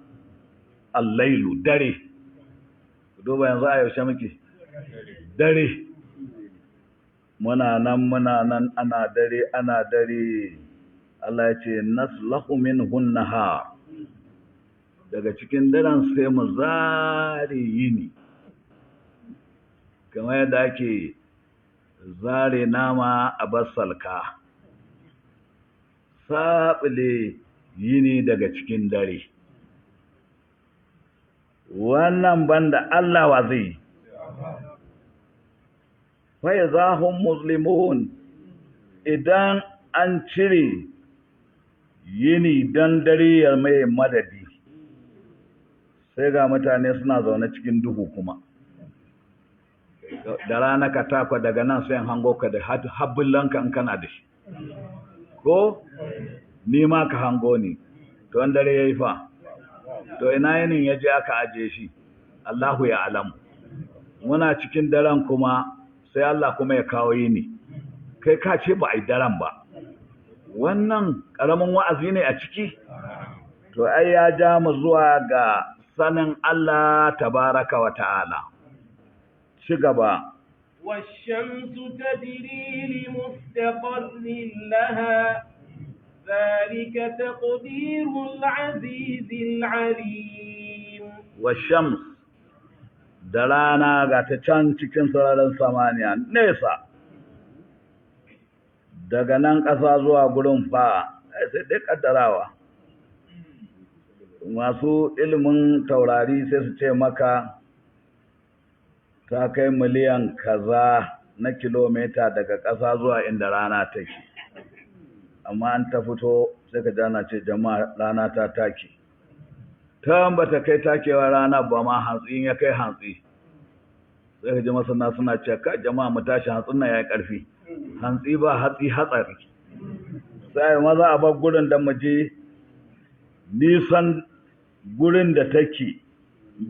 Al-lailu, dare. Duba yanzu a yaushe muke dare, muna nan ana dare. Allah ya ce naslahu minhun nahar, daga cikin daren sai mu zare yini, kamar yadda ake zare nama a basalka, saɓile yini daga cikin dare. Wannan banda Allah wa zai, fa idahum muslimun, idan an cire yini dan dare ya mai madadi, sai ga mutane suna zaune cikin duhu kuma. Da rana ka takwa daga nan sai hango ka da habbulanka in kana da shi, ko ni ma ka hango ni, to an dare yayi fa, to ina yinin ya je aka aje shi, Allahu ya alamu. Muna cikin daren kuma sai Allah kuma ya kawo yini, kai ka ce ba a yi daren ba. Wannan ƙaramin wa'azi ne a ciki? To ai ya ja mu zuwa ga sanin Allah tabaraka wa ta'ala. Ci gaba. والشمس تجري لمستقر لها ذلك تقدير العزيز العليم والشمس da rana ga ta can cikin sararin samaniya nesa daga nan ƙasa zuwa gurin fa sai dai kaddarawa masu ilimin taurari sai su ce maka ta kai miliyan kaza na kilomita daga ƙasa zuwa inda rana take amma an ta fito sai ka jana ce jama'a rana ta take ta bata kai takewa rana ba ma hantsi ya kai hantsi sai ka ji masana suna ce ka jama'a mu tashi hantsin nan yayi ƙarfi hantsi ba hatsi hatsari sai maza a bar gurin da mu je nisan gurin da take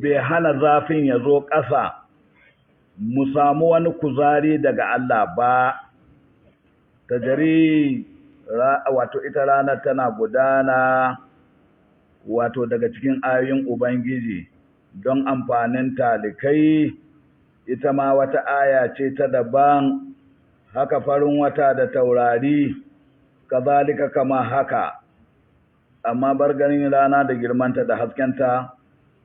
bai hana zafin ya zo ƙasa mu samu wani kuzari daga Allah ba tajari wato ita rana tana gudana wato daga cikin ayoyin Ubangiji don amfanin talikai ita ma wata aya ce ta daban haka farin wata da taurari kazalika kama haka amma bar ganin rana da girmanta da haskenta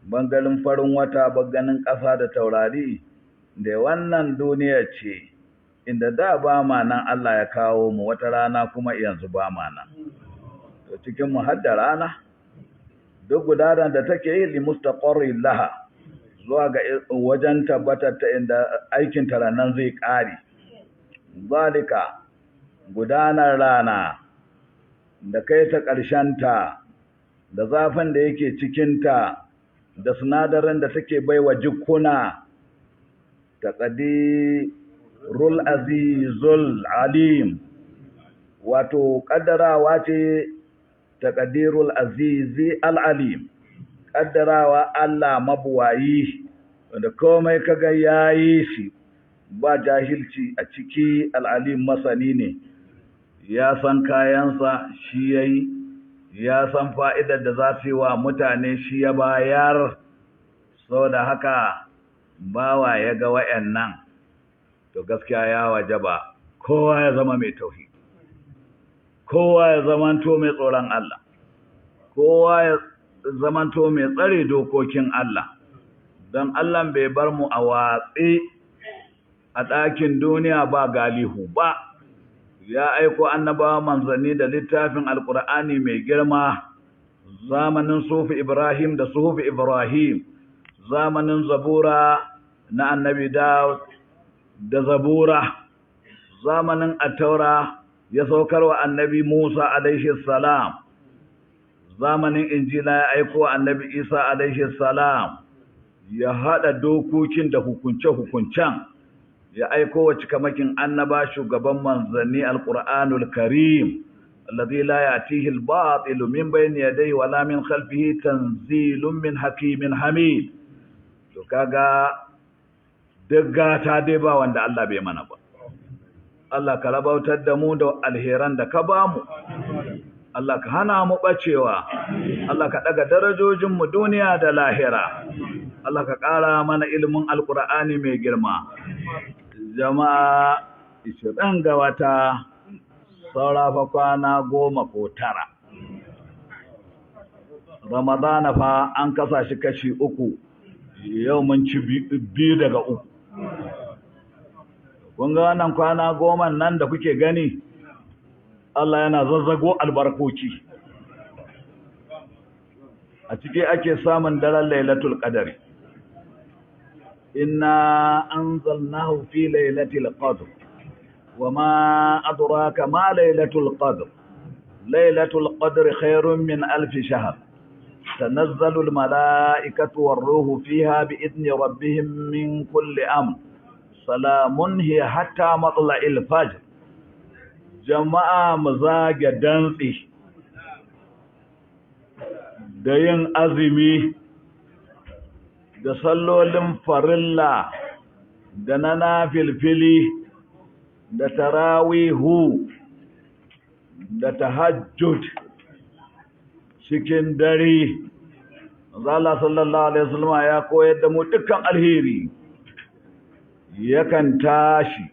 ban ganin farin wata ban ganin ƙasa da taurari da wannan duniya ce inda da ba ma nan Allah ya kawo mu wata rana kuma yanzu ba ma nan to cikin mu hadda rana duk gudanar da take yi li mustaqarri laha zuwa ga wajen tabbatar ta inda aikin ta ranan zai ƙare zalika gudanar rana da kai ta ta da zafin da yake cikinta da sinadarin da take baiwa jikuna taqdirul azizul alim wato kaddarawa ce taqdirul azizi al alim kaddarawa Allah mabuwayi wanda komai kaga yayi shi ba jahilci a ciki al alim masani ne ya san kayansa shi yayi ya san fa'idar da za su yi wa mutane shi ya bayar saboda haka bawa ya ga wayannan to gaskiya ya wajaba kowa ya zama mai tauhid kowa ya zamanto mai tsoron Allah kowa ya zamanto mai tsare dokokin Allah don Allah bai bar mu a watsi a ɗakin duniya ba galihu ba ya aiko annabawa manzanni da littafin alkur'ani mai girma zamanin sufi Ibrahim da sufi Ibrahim zamanin zabura na annabi Dawud da zabura zamanin attaura ya saukar wa annabi Musa alaihi salam zamanin injila ya aiko annabi Isa alaihi salam ya hada dokokin da hukunce-hukuncen ya aiko wa cikamakin annaba shugaban manzanni alqur'anul karim alladhi la ya'tihi al-batil min bayni yadayhi wala min khalfihi tanzilun min hakimin hamid to kaga gata dai ba wanda Allah bai mana ba Allah ka rabautar da mu da alheran da ka bamu Allah ka hana mu bacewa Allah ka daga darajojin mu duniya da lahira Allah ka ƙara mana ilimin alqur'ani mai girma jama'a 20 ga wata saura fa kwana 10 ko 9 Ramadana fa an kasa shi kashi 3 yau mun ci 2 daga 3 kun ga wannan kwana 10 nan da kuke gani Allah yana zazzago albarkoci a cike ake samun daren Lailatul Qadr inna anzalnahu fi Lailatul Qadr wama adraka ma Lailatul Qadr Lailatul Qadr khairun min alf shahr تنزل الملائكة والروح فيها بإذن ربهم من كل أمر سلام هي حتى مطلع الفجر جماعة مزاج دنسي دين أزمي da sallolin farilla da na nafilfili da tarawihu da tahajjud cikin dare Allah sallallahu alaihi wasallam ya koyar da mu dukkan alheri yakan tashi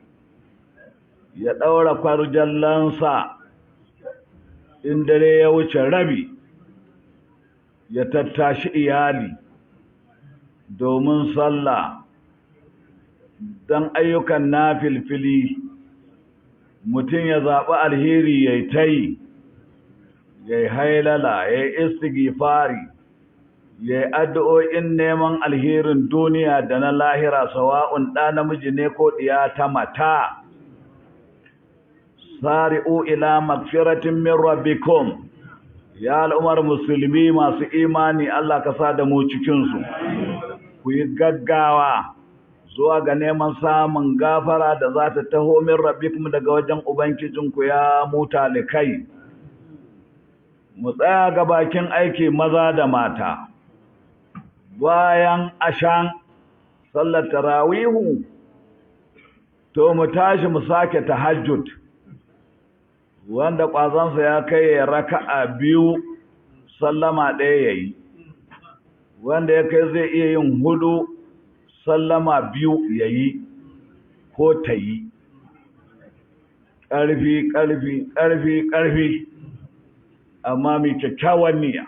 ya ɗaura kwarjallansa in dare ya wuce rabi ya tattashi iyali domin sallah don ayyukan nafilfili mutum ya zaɓi alheri ya yi ta yi ya yi hailala ya yi istighfari ya yi addu'o'in neman alherin duniya da na lahira sawa'un ɗa namiji ne ko ɗiya ta mata sari'u ila magfiratin min rabbikum ya al'ummar musulmi masu imani Allah ka sa da mu cikinsu ku yi gaggawa zuwa ga neman samun gafara da za ta taho min rabbikum daga wajen ubangijinku ya mutalikai mu tsaya ga bakin aiki maza da mata bayan ashan sallar tarawihu to mu tashi mu sake tahajjud wanda ƙwazonsa ya kai ya raka'a biyu sallama ɗaya ya yi wanda ya kai zai iya yin hudu sallama biyu ya yi ko ta yi ƙarfi amma mai kyakkyawan niyya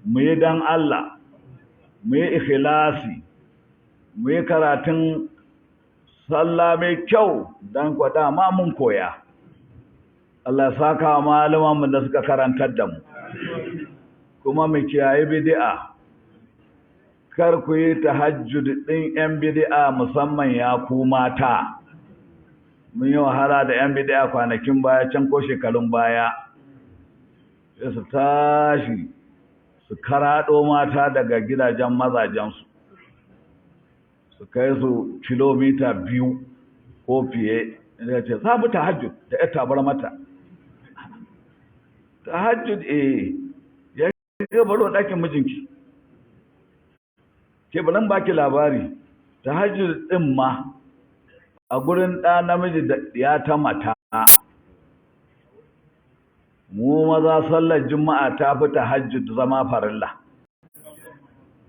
mu yi don Allah mu yi ikhlasi mu yi karatun sallah mai kyau don kwada ma mun koya Allah saka wa malamanmu da suka karantar da mu kuma mu kiyaye bid'a kar ku yi tahajjud din yan bid'a musamman ya ku mata mun yi wahala da yan bid'a kwanakin baya can ko shekarun baya sai su tashi su karaɗo mata daga gidajen mazajensu su kai su kilomita 2 ko fiye da ce za mu tahajjud da ya tabar mata tahajjud ya ke baro ɗakin mijinki ke barin baki labari tahajjud ɗin ma a gurin ɗa namiji da ya ta mata mu maza sallar juma'a ta fi tahajjud zama farilla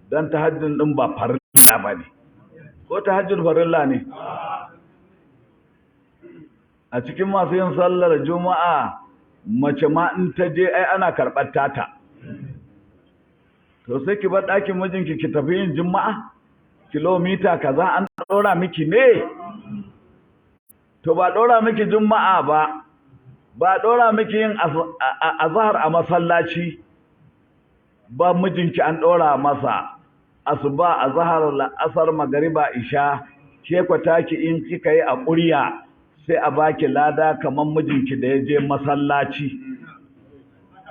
don tahajjud ɗin ba farilla ba ne ko tahajjud farilla ne a cikin masu yin sallar juma'a mace ma in ta je ai ana karɓar tata to sai ki bar ɗakin mijinki ki tafi yin juma'a kilomita kaza an ɗora miki ne to ba ɗora miki juma'a ba ɗora miki yin azhar a masallaci ba mijinki an ɗora masa asuba azhar la'asar magariba isha ke kwataki in kika yi a ƙurya sai a baki lada kamar mijinki da ya je masallaci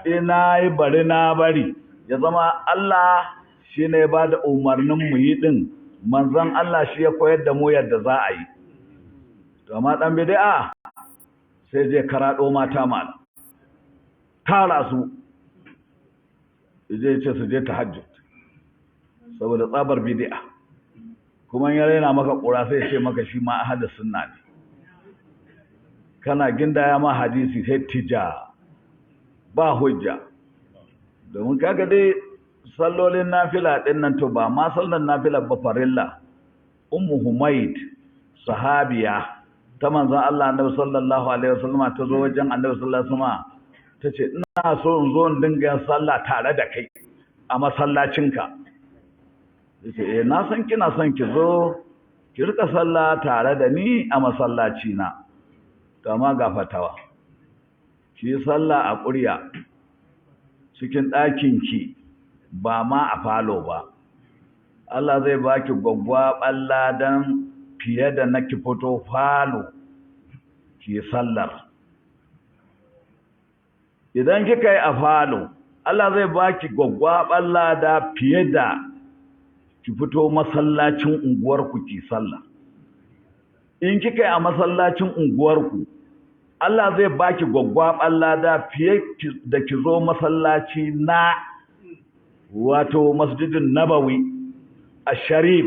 ina yi bari na bari ya zama Allah shi ne ba da umarnin mu yi ɗin manzon Allah shi ya koyar da mu yadda za a yi to amma ɗan bid'a sai je karaɗo mata mala tara su je ce su je tahajjud saboda tsabar bid'a kuma ya raina maka ƙura sai ce maka shi ma ahadus sunna ne kana gindaya ma hadisi sai tija ba hujja domin kaga dai sallolin nafila din nan to ba ma sallan nafila ba farilla ummu humayd sahabiya ta manzon Allah annabi sallallahu alaihi wasallam ta zo wajen annabi sallallahu alaihi wasallam tace ina so in zo in dinga yin sallah tare da kai a masallacinka yace na san kina son ki zo ki rika sallah tare da ni a masallaci na to amma ga fatawa ki sallah a ƙurya cikin ɗakinki ba ma a falo ba Allah zai baki gwaggwaɓan ladan fiye da na ki fito falo ki sallar idan kika yi a falo Allah zai baki gwaggwaɓan lada fiye da ki fito masallacin unguwarku ki sallah in kika yi a masallacin unguwarku Allah zai baki gwaggwaɓan lada fiye da ki zo masallaci na wato masjidin nabawi a sharif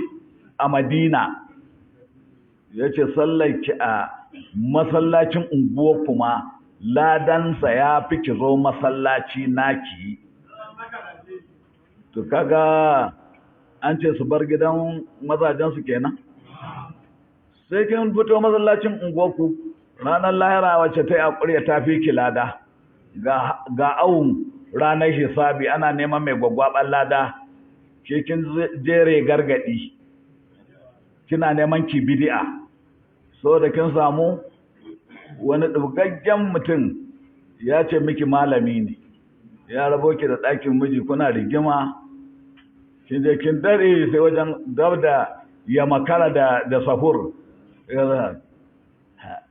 a madina ya ce sallarki a masallacin unguwa kuma ladansa ya fi ki zo masallaci naki to kaga an ce su bar gidan mazajensu kenan sai kin fito masallacin unguwarku ranar lahira wacce ta yi akuriya ta fi kilada ga awun ranar hisabi ana neman mai gwaggwaban lada ke kin jere gargadi kina neman ki bid'a so da kin samu wani dubgaggen mutum ya ce miki malami ne ya rabo ki da ɗakin miji kuna rigima kin je kin dare sai wajen dabda ya makara da sahur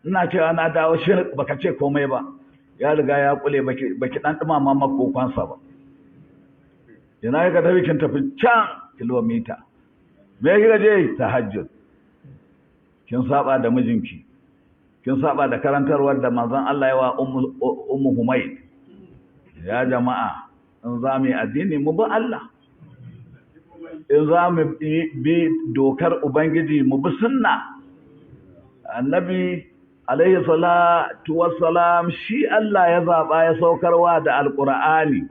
ina cewa na dawo shi baka ce komai ba ya riga ya kule baki dan dumama makokonsa ba ina ka tafi kin tafi can kilomita me kika je tahajjud kin saba da mijinki kin saba da karantarwar da manzon Allah ya wa ummu Humayd ya jama'a in za mu yi addini mu bi Allah in za mu bi dokar ubangiji mu bi sunna annabi alaihi salatu wassalam shi Allah ya zaba ya saukarwa da alqur'ani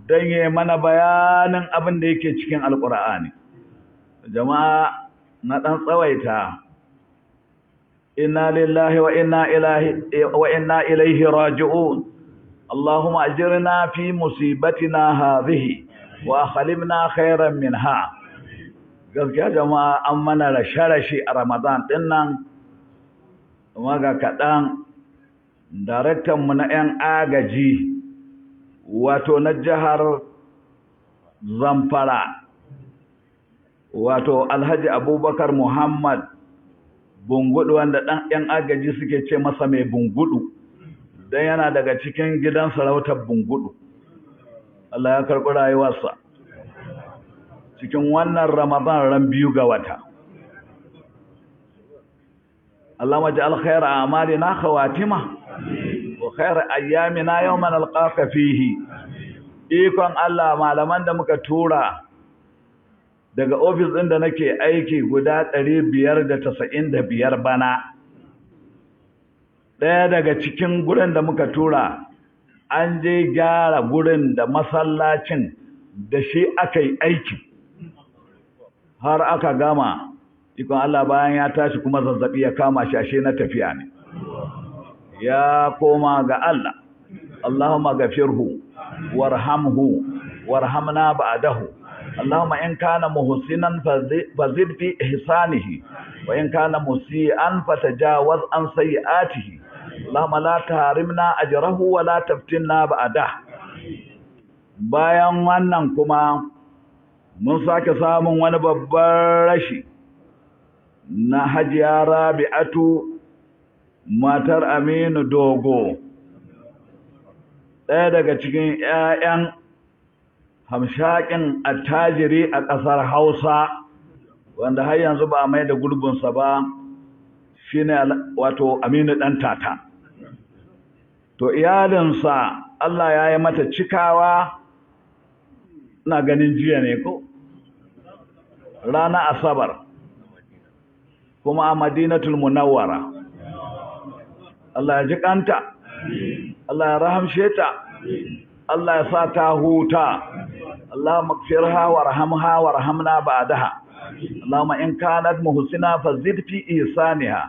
dan yayi mana bayanin abin da yake cikin alqur'ani jama'a na dan tsawaita inna lillahi wa inna ilaihi raji'un allahumma ajirna fi musibatina hadhihi wa akhlifna khairan minha gaskiya jama'a an mana rashe a Ramadan din nan kuma ga kaɗan daraktanmu na 'yan agaji wato na jihar Zamfara wato Alhaji Abubakar Muhammad Bungudu wanda ɗan 'yan agaji suke ce masa mai Bungudu don yana daga cikin gidan sarautar Bungudu Allah ya karɓi rayuwarsa cikin wannan Ramadan ran 2 ga wata اللهم اجعل خير أعمالنا خواتمة وخير أيامنا يوم نلقاك فيه ikon Allah malaman da muka tura daga ofis ɗin da nake aiki guda 595 bana ɗaya daga cikin gurin da muka tura an je gyara gurin da masallacin da shi aka yi aiki har aka gama ikon Allah bayan ya tashi kuma zazzabi ya kama shi ashe na tafiya ne ya koma ga Allah Allahumma ghafirhu warhamhu warhamna ba'dahu Allahumma in kana muhsinan fazid fi ihsanihi wa in kana musian fatajawaz an sayiatihi Allahumma la tahrimna ajrahu wa la taftinna ba'dahu bayan wannan kuma mun sake samun wani babban rashi na Hajiya Rabi'atu matar Aminu Dogo ɗaya daga cikin ƴaƴan hamshakin attajiri a ƙasar Hausa wanda har yanzu ba mai da gurbinsa ba shine wato Aminu ɗan tata to iyalinsa Allah ya yi mata cikawa ina ganin jiya ne ko rana Asabar kuma a Madinatul Munawwara Allah ya ji kanta Allah ya rahamshe ta Allah ya sa ta huta Allahumma ighfirha warhamha warhamna ba'daha Allahumma in kanat muhsina fazid fi ihsaniha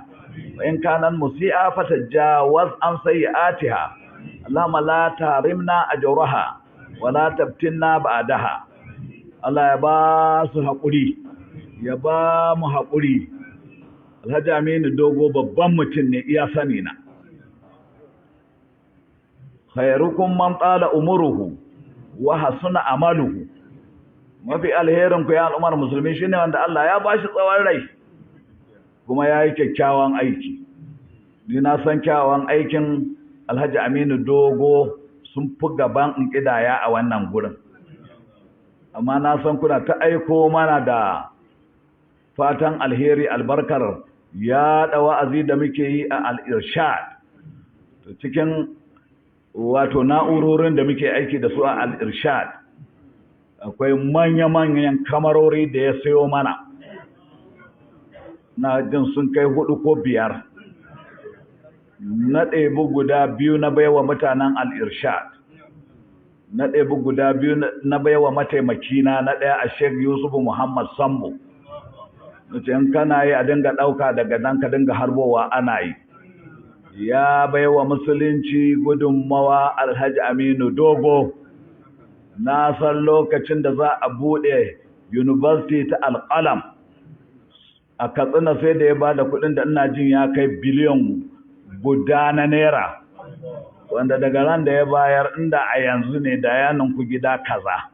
wa in kanat musi'a fatajawaz an sayi'atiha Allahumma la tahrimna ajraha wa la tabtinna ba'daha Allah ya ba su haƙuri ya ba mu haƙuri Alhaji Aminu Dogo babban mutum ne iya sani na. Khairukum man tsala umuruhu wa hasuna amaluhu. Mafi alherin ku ya al'ummar musulmi shine wanda Allah ya bashi tsawon rai kuma yayi kyakkyawan aiki. Ni na san kyawawan aikin Alhaji Aminu Dogo sun fi gaban in kidaya a wannan gurin. Amma na san kuna ta aiko mana da fatan alheri albarkar ya da wa'azi da muke yi a al-irshad cikin wato na'urorin da muke aiki da su a al-irshad akwai manya-manyan kamarori da ya sayo mana na jin sun kai 4 ko 5 na ɗebi guda 2 na baiwa mutanen al-irshad na ɗebi guda 2 na baiwa mataimakina na ɗaya a Sheikh Yusuf Muhammad Sambo nace in kana yi a dinga ɗauka daga nan ka dinga harbowa ana yi. Ya baiwa musulunci gudunmawa Alhaji Aminu Dogo. Na san lokacin da za a buɗe University ta Alƙalam a Katsina sai da ya ba da kuɗin da ina jin ya kai biliyan guda na naira, wanda daga ran da ya bayar inda a yanzu ne da ya ninku gida kaza.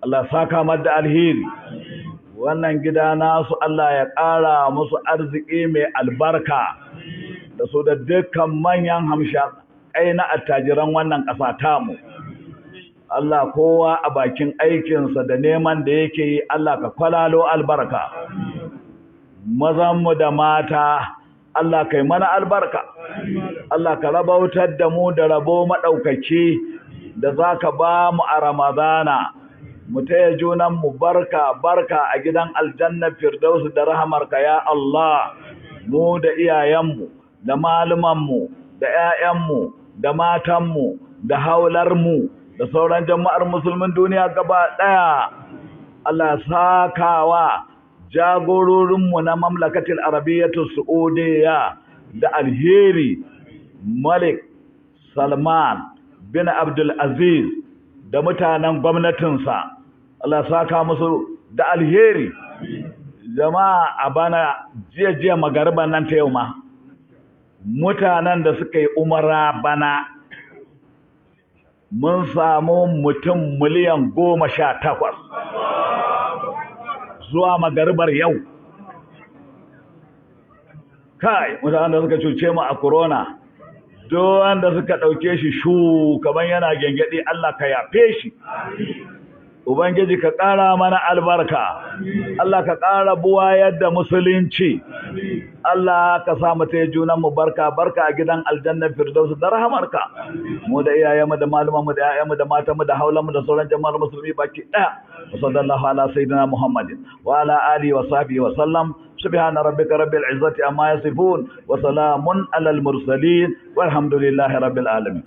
Allah saka da alheri. Wannan gida nasu Allah ya ƙara musu arziki mai albarka da su da dukkan manyan hamshakai na attajiran wannan ƙasa tamu. Allah kowa a bakin aikinsa da neman da yake yi Allah ka kwalalo albarka. Mazanmu da mata Allah kai mana albarka. Allah ka rabautar da mu da rabo maɗaukaki da za ka ba mu a Ramadana. Mu taya junanmu barka a gidan aljannar Firdausu da rahamarka ya Allah. Mu da iyayenmu da malumanmu da 'ya'yanmu da matanmu da haularmu da sauran jama'ar musulmin duniya gaba ɗaya. Allah sakawa jagororinmu na mamlakatul arabiyyatu saudiya da alheri, Malik Salman bin Abdul Aziz da mutanen gwamnatinsa. Allah saka musu da alheri. Jama'a a bana jiya magariban nan ta yau ma mutanen da suka yi umara bana mun samu mutum miliyan 18 zuwa magaribar yau. Kai, mutanen da suka cuce mu a corona, duk wanda suka ɗauke shi shu kamar yana gengedi, Allah ka yafe shi. Ubangiji ka ƙara mana albarka, Allah ka ƙara buwayar da musulunci, Allah ka sa mu ta junanmu barka a gidan aljannar Firdausu da rahamarka. Mu da iyayenmu da malumanmu da ƴaƴanmu da matanmu da haulanmu da sauran jama'ar musulmi baki ɗaya. Sallallahu ala sayyidina Muhammadin wa ala alihi wa sahbihi wa sallam. Subhana rabbika rabbil izzati amma yasifun wa salamun alal mursalin walhamdulillahi rabbil alamin.